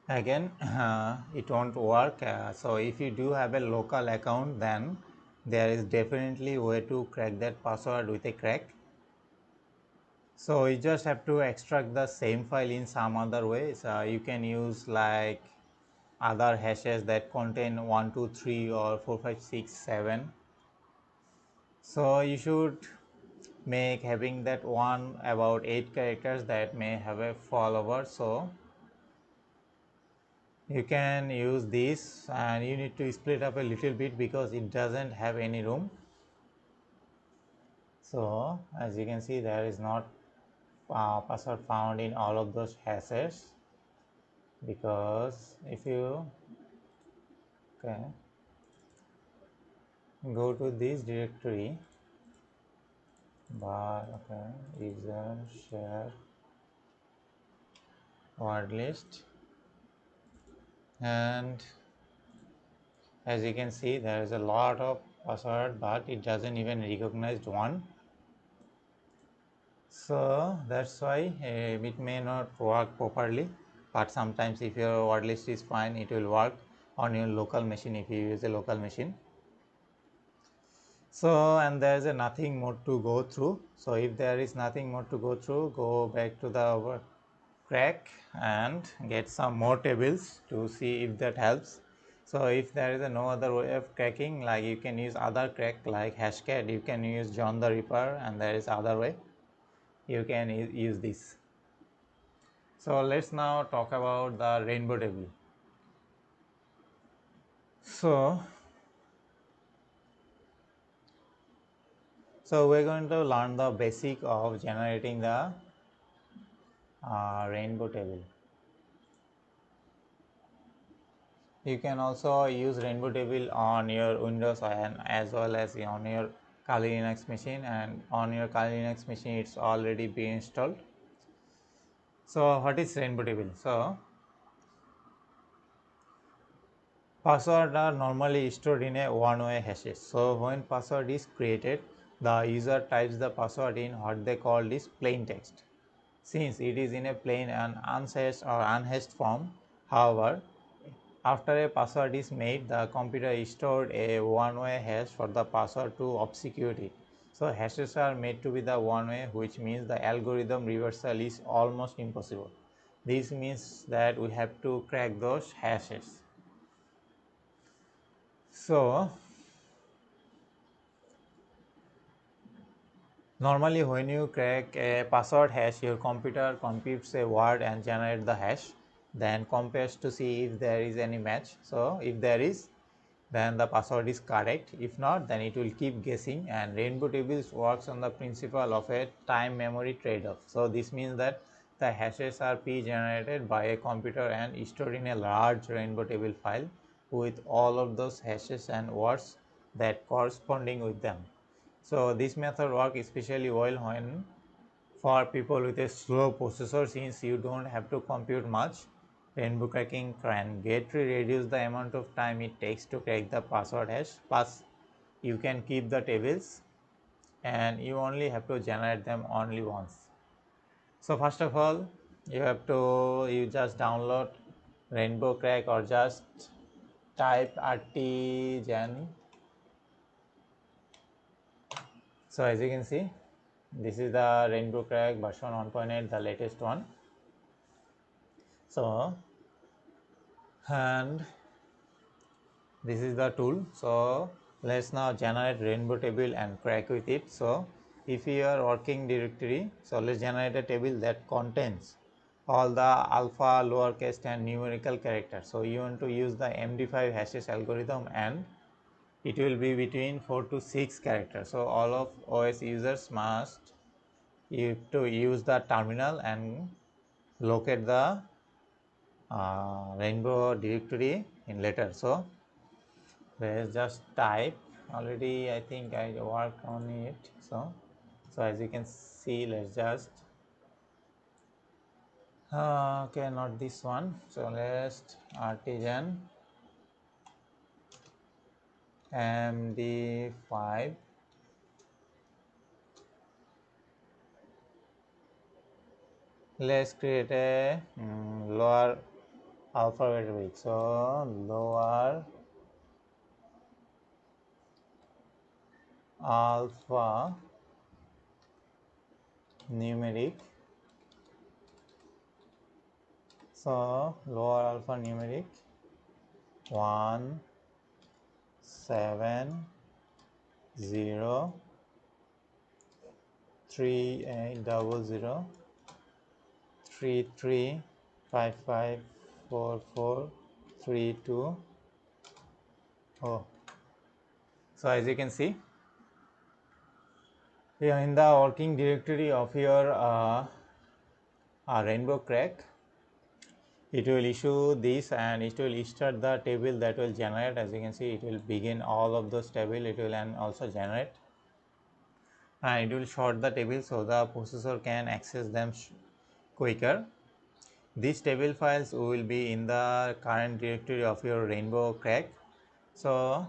Again, it won't work. So if you do have a local account, then there is definitely a way to crack that password with a crack. So you just have to extract the same file in some other way. So you can use like other hashes that contain 1 2 3 or 4 5 6 7. So you should make having that one about 8 characters that may have a fallover. So you can use this and you need to split up a little bit because it doesn't have any room. So as you can see, there is not password found in all of those hashes, because if you go to this directory bar, user share word list, and as you can see, there is a lot of password but it doesn't even recognize one. So that's why it may not work properly, but sometimes if your word list is fine, it will work on your local machine if you use a local machine. So, and there is a nothing more to go through. So if there is nothing more to go through, go back to the crack and get some more tables to see if that helps. So if there is no other way of cracking, like you can use other crack like Hashcat, you can use John the Ripper, and there is other way you can use this. So let's now talk about the rainbow table. So we're going to learn the basic of generating the rainbow table. You can also use rainbow table on your Windows and as well as on your Kali Linux machine, and on your Kali Linux machine it's already been installed. So what is rainbow table? So Passwords are normally stored in a one-way hashes. So when password is created, the user types the password in what they call is plain text. Since it is in a plain and unhashed or unhashed form, however, after a password is made, the computer stored a one-way hash for the password to obfuscate it. So hashes are made to be the one-way, which means the algorithm reversal is almost impossible. This means that we have to crack those hashes. So normally when you crack a password hash, your computer computes a word and generates the hash, then compares to see if there is any match. So if there is, then the password is correct. If not, then it will keep guessing, and rainbow tables works on the principle of a time memory trade-off. So this means that the hashes are pre-generated by a computer and stored in a large rainbow table file with all of those hashes and words that corresponding with them. So this method works especially well when for people with a slow processor, since you don't have to compute much. Rainbow cracking can greatly reduce the amount of time it takes to crack the password hash. Plus, you can keep the tables and you only have to generate them only once. So first of all, you just download Rainbow Crack or just type artisan. So as you can see, this is the Rainbow Crack version 1.8, the latest one. So and this is the tool. So let's now generate rainbow table and crack with it. So if you are working directory, so let's generate a table that contains all the alpha, lowercase and numerical characters. So you want to use the MD5 hashes algorithm, and it will be between 4 to 6 characters. So all of OS users must use the terminal and locate the rainbow directory in later. So let's just type. Already I think I worked on it. So as you can see, let's just okay, not this one. So let's artisan MD5. Let's create a lower alphabetic. So lower alpha numeric. So lower alpha numeric 1 7 0 3 8 0 33 55 44 32. Oh, so as you can see, here in the working directory of your rainbow crack, it will issue this and it will start the table that will generate. As you can see, it will begin all of those table, it will and also generate, and it will sort the table so the processor can access them quicker. These table files will be in the current directory of your rainbow crack. So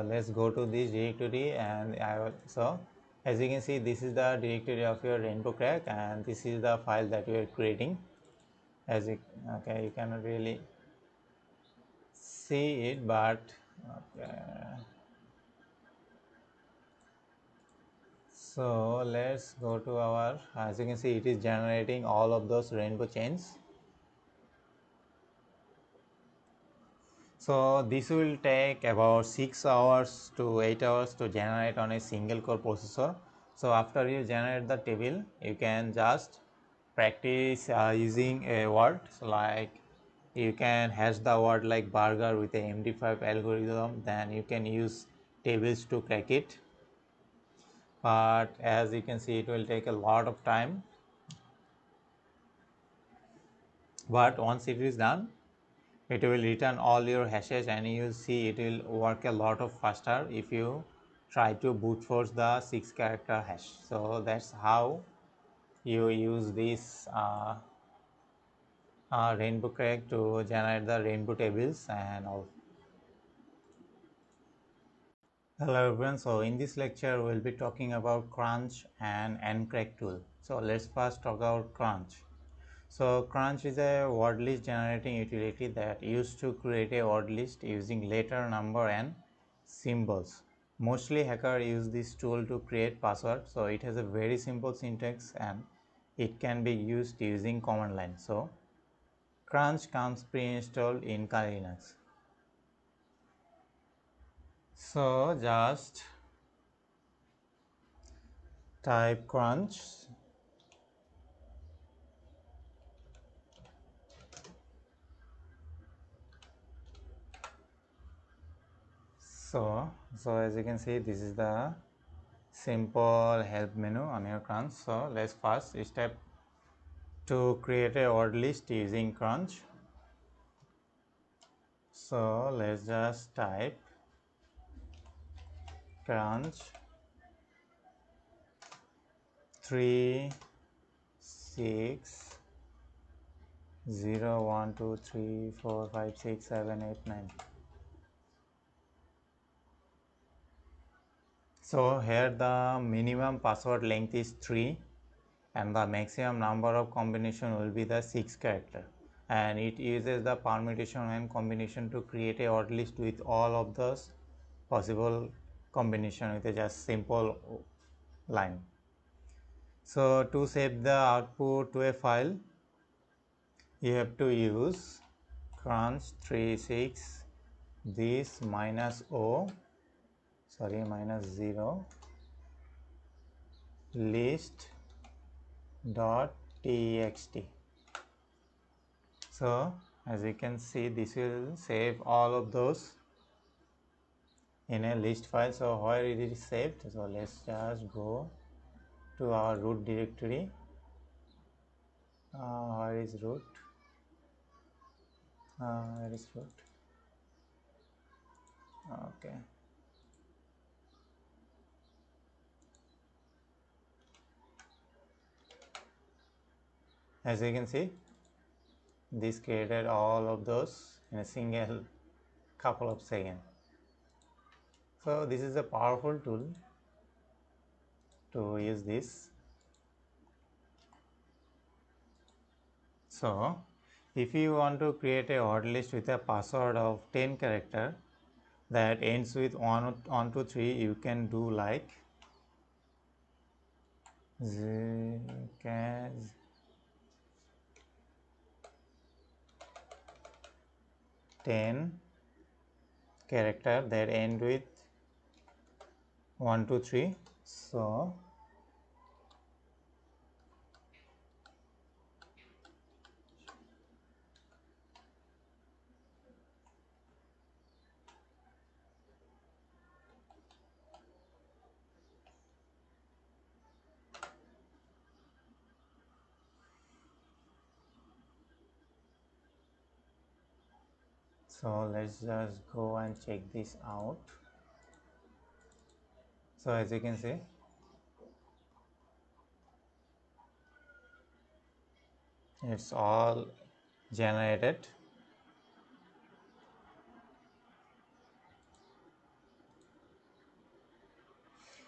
let's go to this directory, and so as you can see, this is the directory of your rainbow crack, and this is the file that we are creating. As you okay, you cannot really see it, but okay. So let's go to our, as you can see, it is generating all of those rainbow chains. So this will take about 6 hours to 8 hours to generate on a single core processor. So after you generate the table, you can just practice using a word. So like you can hash the word like burger with a MD5 algorithm, then you can use tables to crack it. But as you can see, it will take a lot of time. But once it is done, it will return all your hashes, and you will see it will work a lot of faster if you try to brute force the 6 character hash. So that's how you use this rainbow crack to generate the rainbow tables and all. Hello everyone, so in this lecture we'll be talking about crunch and ncrack tool. So let's first talk about crunch. So crunch is a word list generating utility that used to create a word list using letter, number and symbols. Mostly hackers use this tool to create password. So it has a very simple syntax and it can be used using command line. So crunch comes pre-installed in Kali Linux. So just type crunch. So as you can see, this is the simple help menu on your crunch. So let's first step to create a word list using crunch. So let's just type crunch 3 6 0 1 2 3 4 5 6 7 8 9. So here the minimum password length is 3 and the maximum number of combination will be the 6 character, and it uses the permutation and combination to create a word list with all of those possible combination with a just simple line. So to save the output to a file, you have to use crunch 36 this minus 0 list dot txt. So as you can see, this will save all of those in a list file. So where it is saved, so let's just go to our root directory. Where is root? Where is root? Okay. As you can see, this created all of those in a single couple of seconds. So this is a powerful tool to use this. So if you want to create a word list with a password of 10 character that ends with 1 2 3, you can do like 10 character that end with 1 2 3. So let's just go and check this out. So as you can see, it's all generated.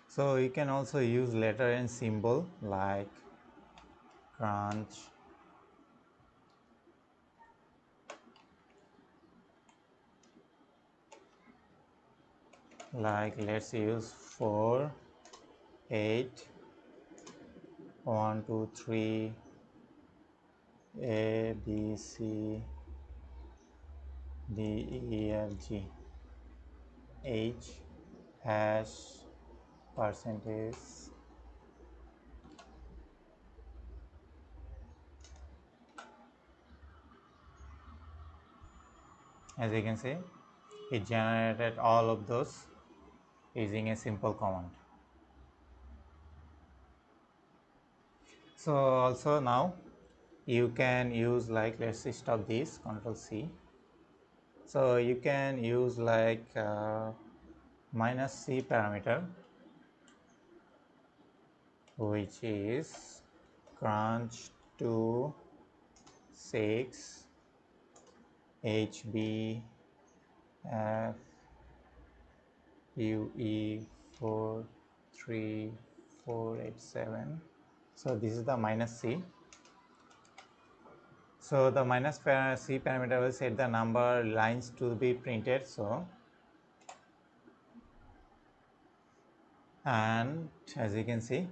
So you can also use letter and symbol like crunch, like let's use 4 8 1 2 3 A B C D E F G H hash percentage. As you can see, it generated all of those using a simple command. So also now you can use like, let's stop this, Control C. So you can use like -c parameter, which is crunch to 6 HB FUE 43487. So this is the minus C. So the minus C parameter will set the number lines to be printed. So, and as you can see,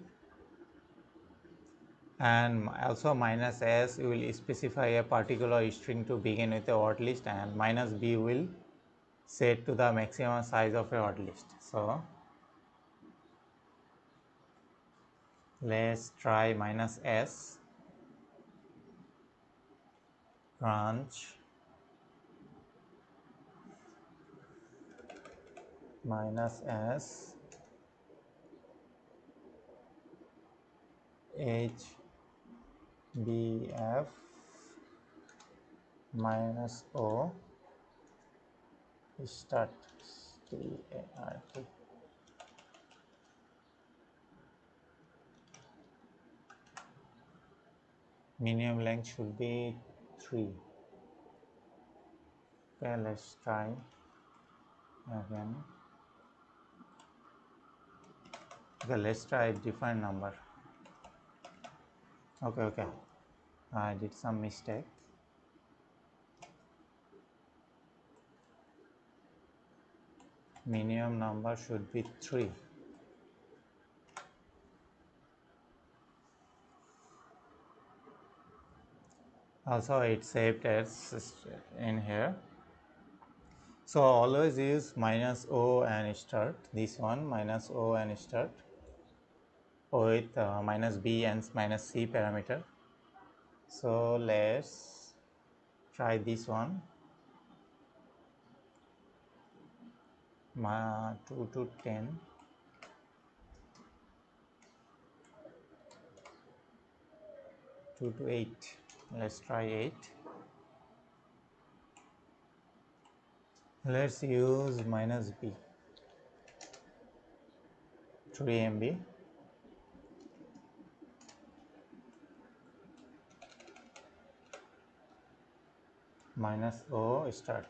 and also minus S will specify a particular string to begin with a word list, and minus B will set to the maximum size of a word list. So let's try minus S crunch minus S HBF minus O start start. Minimum length should be 3. Okay, let's try again. Okay, let's try a different number. Okay, I did some mistake. Minimum number should be 3. Also it's saved as in here. So always use minus O and start. This one minus O and start with minus B and minus C parameter. So let's try this one. 2 to 10. 2 to 8. Let's try 8. Let's use minus B. 3 MB. Minus O start.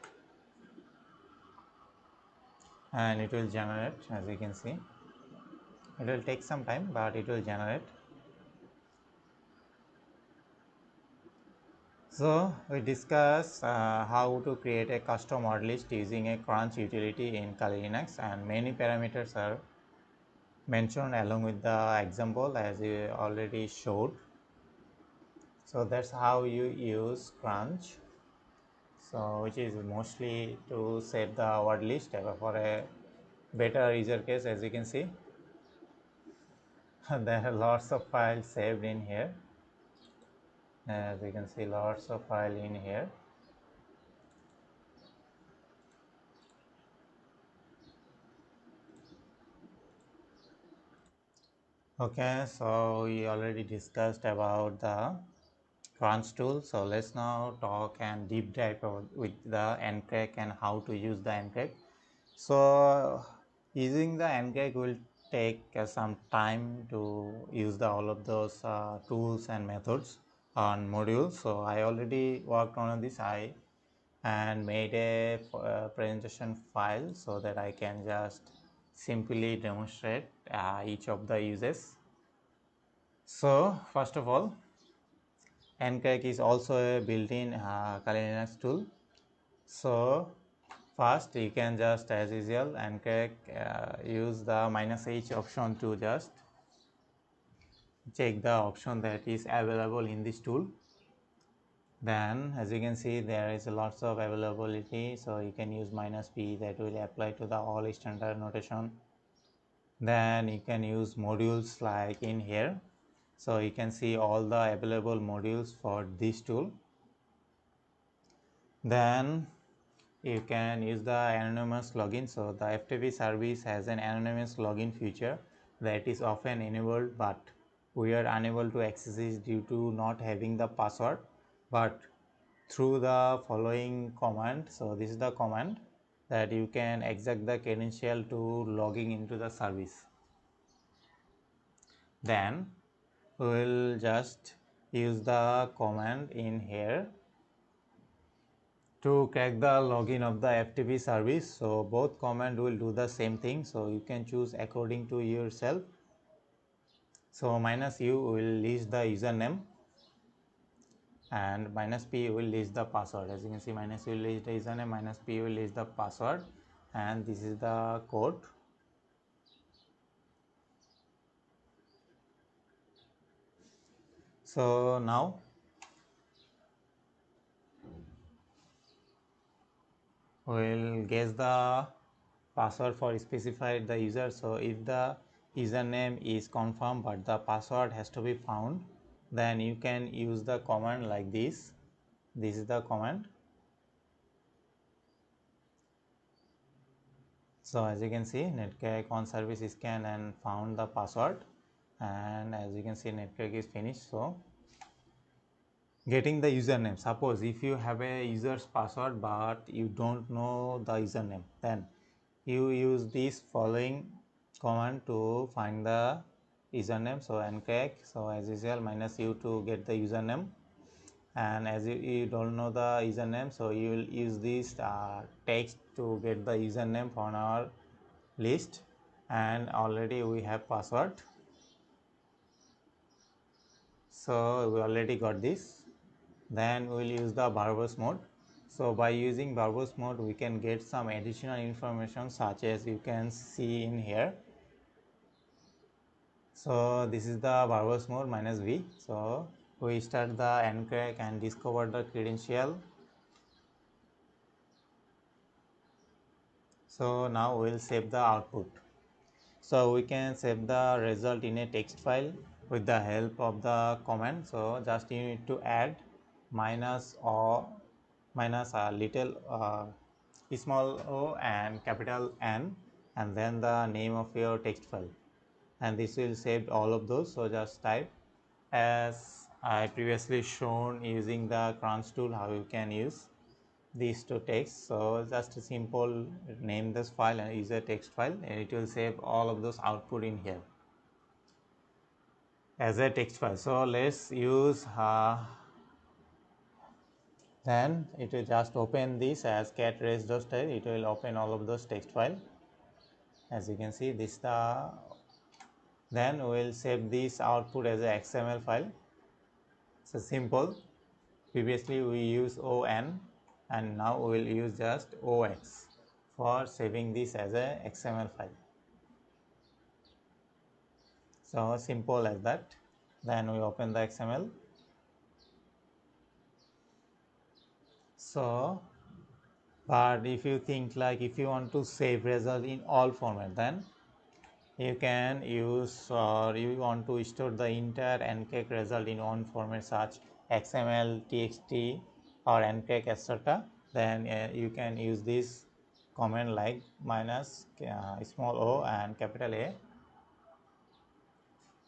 And it will generate, as you can see. It will take some time, but it will generate. So we discussed how to create a custom word list using a crunch utility in Kali Linux, and many parameters are mentioned along with the example as you already showed. So that's how you use crunch. So which is mostly to save the word list for a better user case. As you can see, there are lots of files saved in here. As you can see, lots of file in here. Okay, so we already discussed about the crunch tool. So let's now talk and deep dive with the ncrack and how to use the ncrack. So using the ncrack will take some time to use all of those tools and methods on modules. So I already worked on this and made a presentation file so that I can just simply demonstrate each of the uses. So first of all, ncrack is also a built-in Kali Linux tool. So first you can just, as usual, ncrack use the -h option to just check the option that is available in this tool. Then as you can see, there is lots of availability, so you can use -p, that will apply to the all standard notation. Then you can use modules like in here, so you can see all the available modules for this tool. Then you can use the anonymous login. So the FTP service has an anonymous login feature that is often enabled, but we are unable to access it due to not having the password, but through the following command. So this is the command that you can exec the credential to logging into the service. Then we will just use the command in here to crack the login of the FTP service. So both command will do the same thing, so you can choose according to yourself. So -u will list the username and -p will list the password. As you can see, -u will list the username, -p will list the password, and this is the code. So now we'll guess the password for specified the user. So if the username is confirmed but the password has to be found, then you can use the command like this. This is the command. So as you can see, netcrack on service scan and found the password, and as you can see, netcrack is finished. So getting the username, suppose if you have a user's password but you don't know the username, then you use this following command to find the username. So uncrack, so as usual, -u to get the username, and as you don't know the username, so you will use this text to get the username from our list, and already we have password, so we already got this. Then we will use the verbose mode. So by using verbose mode, we can get some additional information, such as you can see in here. So this is the verbose mode -v. So we start the uncrack and discover the credential. So now we will save the output. So we can save the result in a text file with the help of the command. So just you need to add minus or minus a little small o and capital N, and then the name of your text file, and this will save all of those. So just type, as I previously shown using the crunch tool, how you can use these two text. So just a simple name this file and use a text file, and it will save all of those output in here as a text file. So let's use then it will just open this as cat res.txt. It will open all of those text file. As you can see, this then we will save this output as a XML file. So simple. Previously we use on, and now we will use just ox for saving this as a XML file. So simple as that. Then we open the XML. So but if you think like if you want to save result in all format, then you can use, or you want to store the entire uncrack result in one format such XML, TXT or uncrack, etc. Then you can use this command like minus small o and capital A,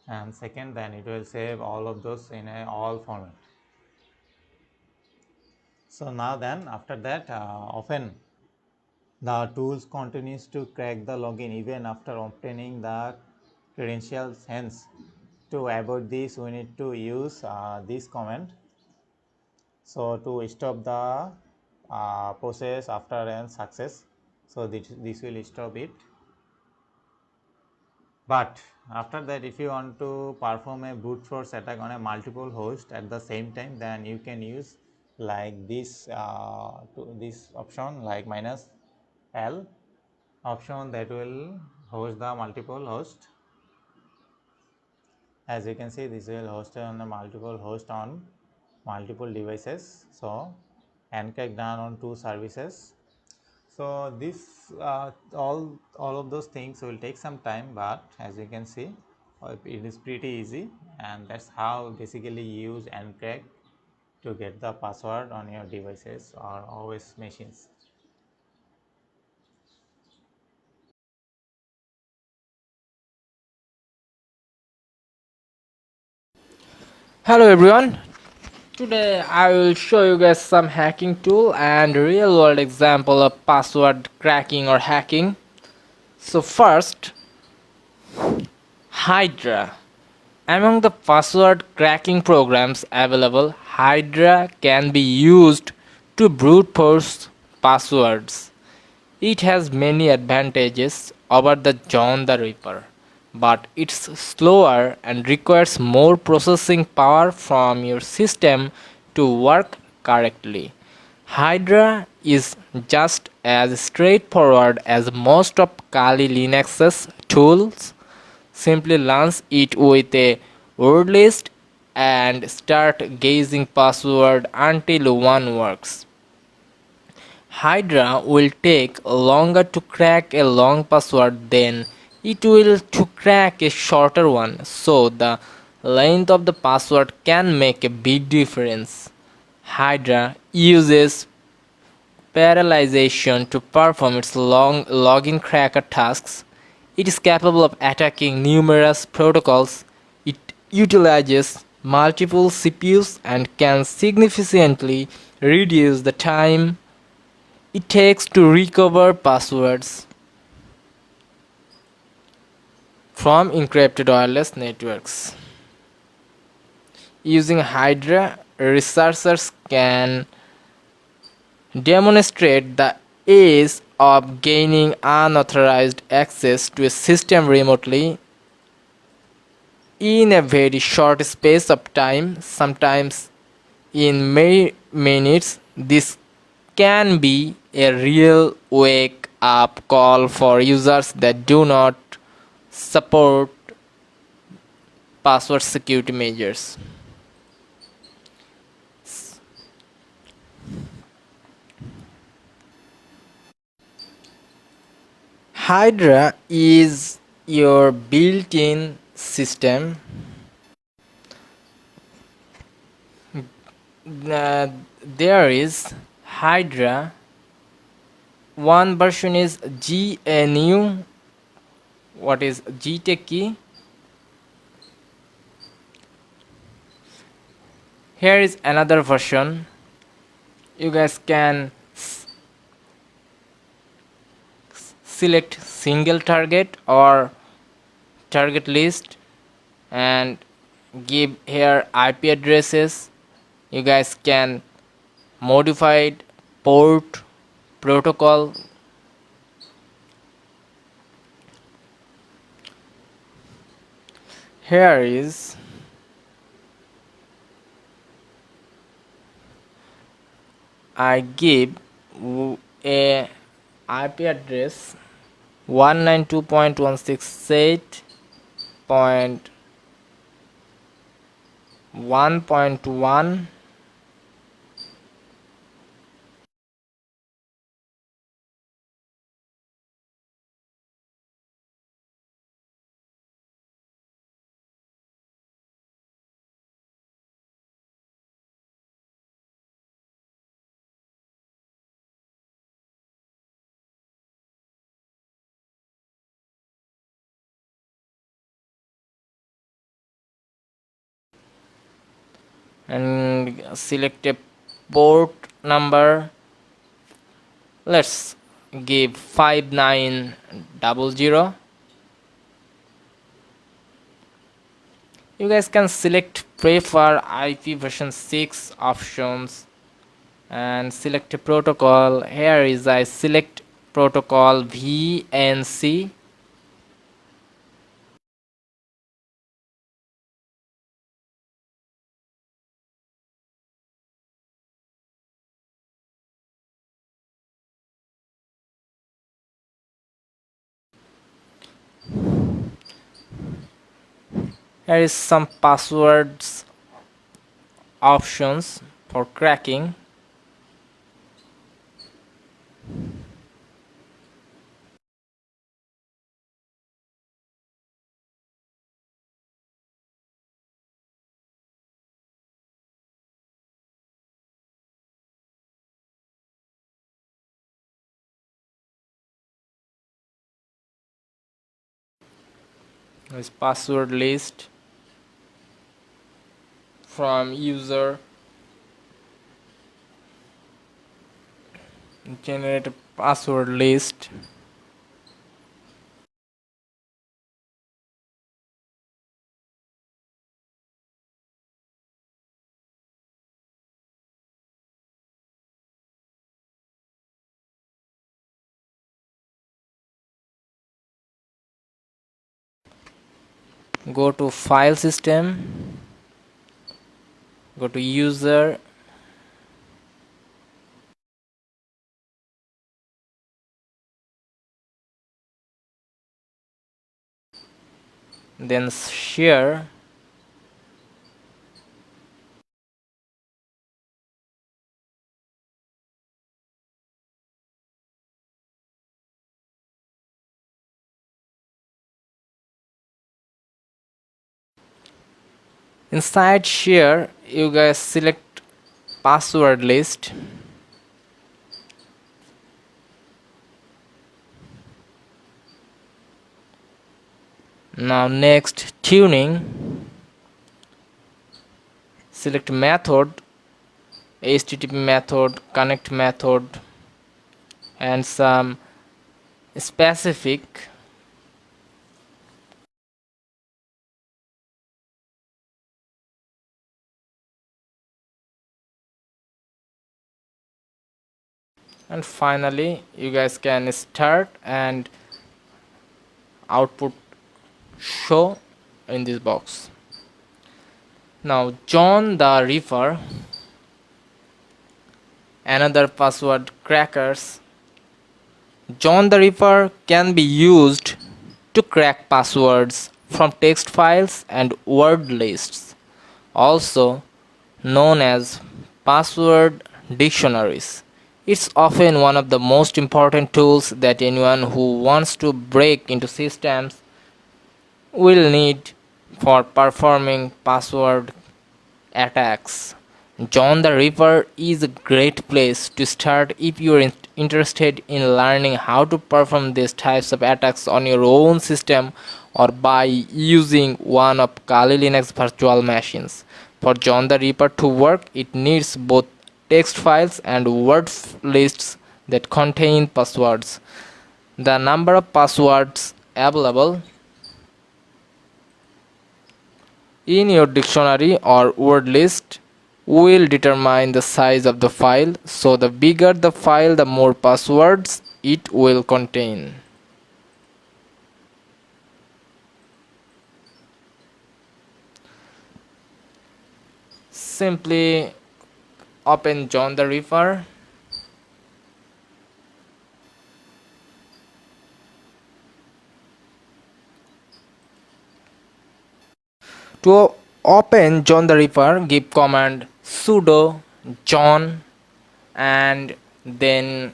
and second, then it will save all of those in a all format. So now then after that, often the tools continues to crack the login even after obtaining the credentials. Hence, to avoid this, we need to use this command. So to stop the process after an success, so this will stop it. But after that, if you want to perform a brute force attack on a multiple host at the same time, then you can use like this this option like -L option that will host the multiple host. As you can see, this will host on a multiple host on multiple devices. So uncrack done on 2 services. So this all of those things will take some time, but as you can see, it is pretty easy, and that's how basically you use uncrack to get the password on your devices or OS machines. Hello everyone. Today I will show you guys some hacking tool and real world example of password cracking or hacking. So first, Hydra. Among the password cracking programs available, Hydra can be used to brute force passwords. It has many advantages over the John the Ripper, but it's slower and requires more processing power from your system to work correctly. Hydra is just as straightforward as most of Kali Linux's tools. Simply launch it with a word list and start guessing password until one works. Hydra will take longer to crack a long password than it will to crack a shorter one, so the length of the password can make a big difference. Hydra uses parallelization to perform its long login cracker tasks. It is capable of attacking numerous protocols. It utilizes multiple CPUs and can significantly reduce the time it takes to recover passwords from encrypted wireless networks. Using Hydra, researchers can demonstrate the ease of gaining unauthorized access to a system remotely in a very short space of time, sometimes in many minutes. This can be a real wake up call for users that do not support password security measures. Hydra is your built in system. Uh, there is Hydra. One version is GNU. What is GTK? Here is another version. You guys can select single target or target list and give here IP addresses. You guys can modify it, port, protocol. Here is I give a IP address 192.168.1.1. And select a port number. Let's give 5900. You guys can select prefer IP version 6 options and select a protocol. Here is I select protocol VNC. Here is some passwords options for cracking. There is password list from user. Generate a password list. Go to file system, go to user, then share. Inside share, you guys select password list. Now next, tuning. Select method, HTTP method, connect method, and some specific. And finally, you guys can start and output show in this box. Now John the Ripper, another password crackers. John the Ripper can be used to crack passwords from text files and word lists, also known as password dictionaries. It's often one of the most important tools that anyone who wants to break into systems will need for performing password attacks. John the Ripper is a great place to start if you are interested in learning how to perform these types of attacks on your own system or by using one of Kali Linux virtual machines. For John the Ripper to work, it needs both text files and word lists that contain passwords. The number of passwords available in your dictionary or word list will determine the size of the file, so the bigger the file, the more passwords it will contain. Simply open John the Ripper. To open John the Ripper, give command sudo john and then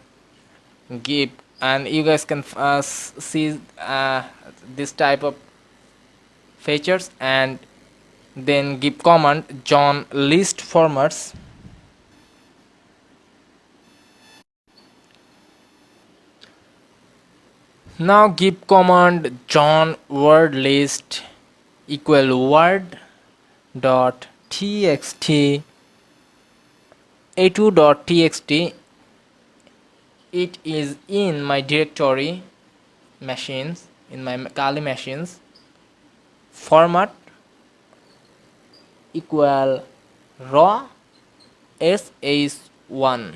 give, and you guys can see this type of features, and then give command john list formats. Now give command john word list equal word dot txt a2.txt. It is in my directory machines, in my Kali machines. Format equal raw sh1.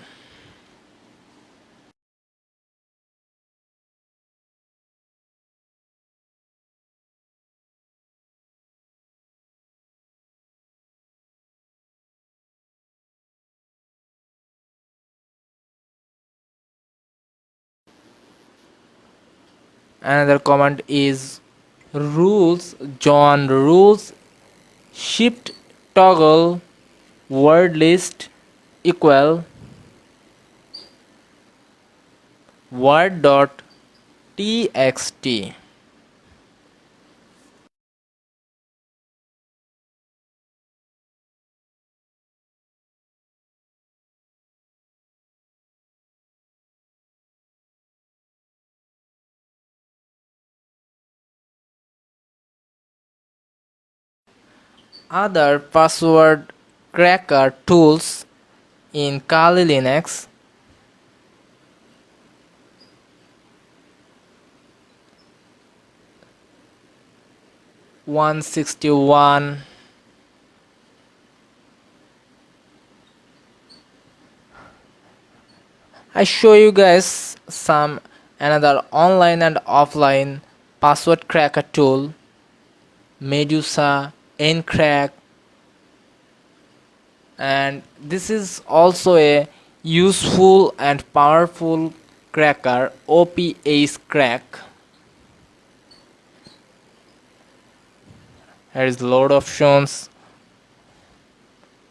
Another command is rules john rules shift toggle word list equal word dot txt. Other password cracker tools in Kali Linux: 161. I show you guys some another online and offline password cracker tool. Medusa, Encrack, and this is also a useful and powerful cracker, OPAce crack. Here is load options,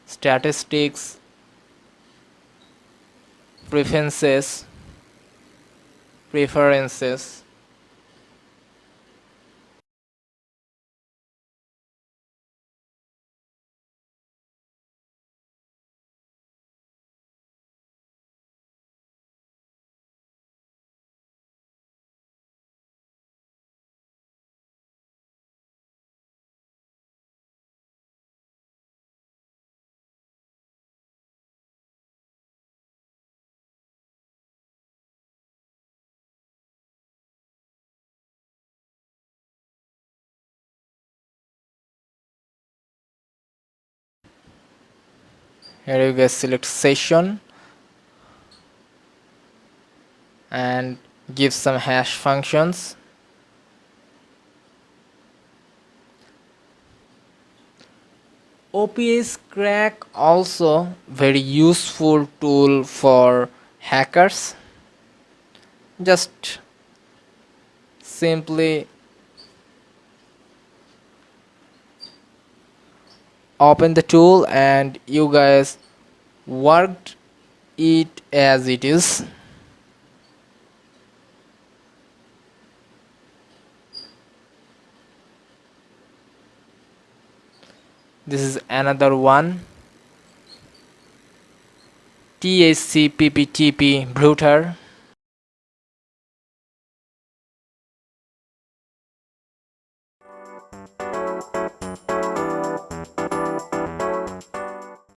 statistics, preferences. Here you guys select session and give some hash functions. OPS crack also very useful tool for hackers. Just simply open the tool and you guys worked it as it is. This is another one, THCPPTP Bruter.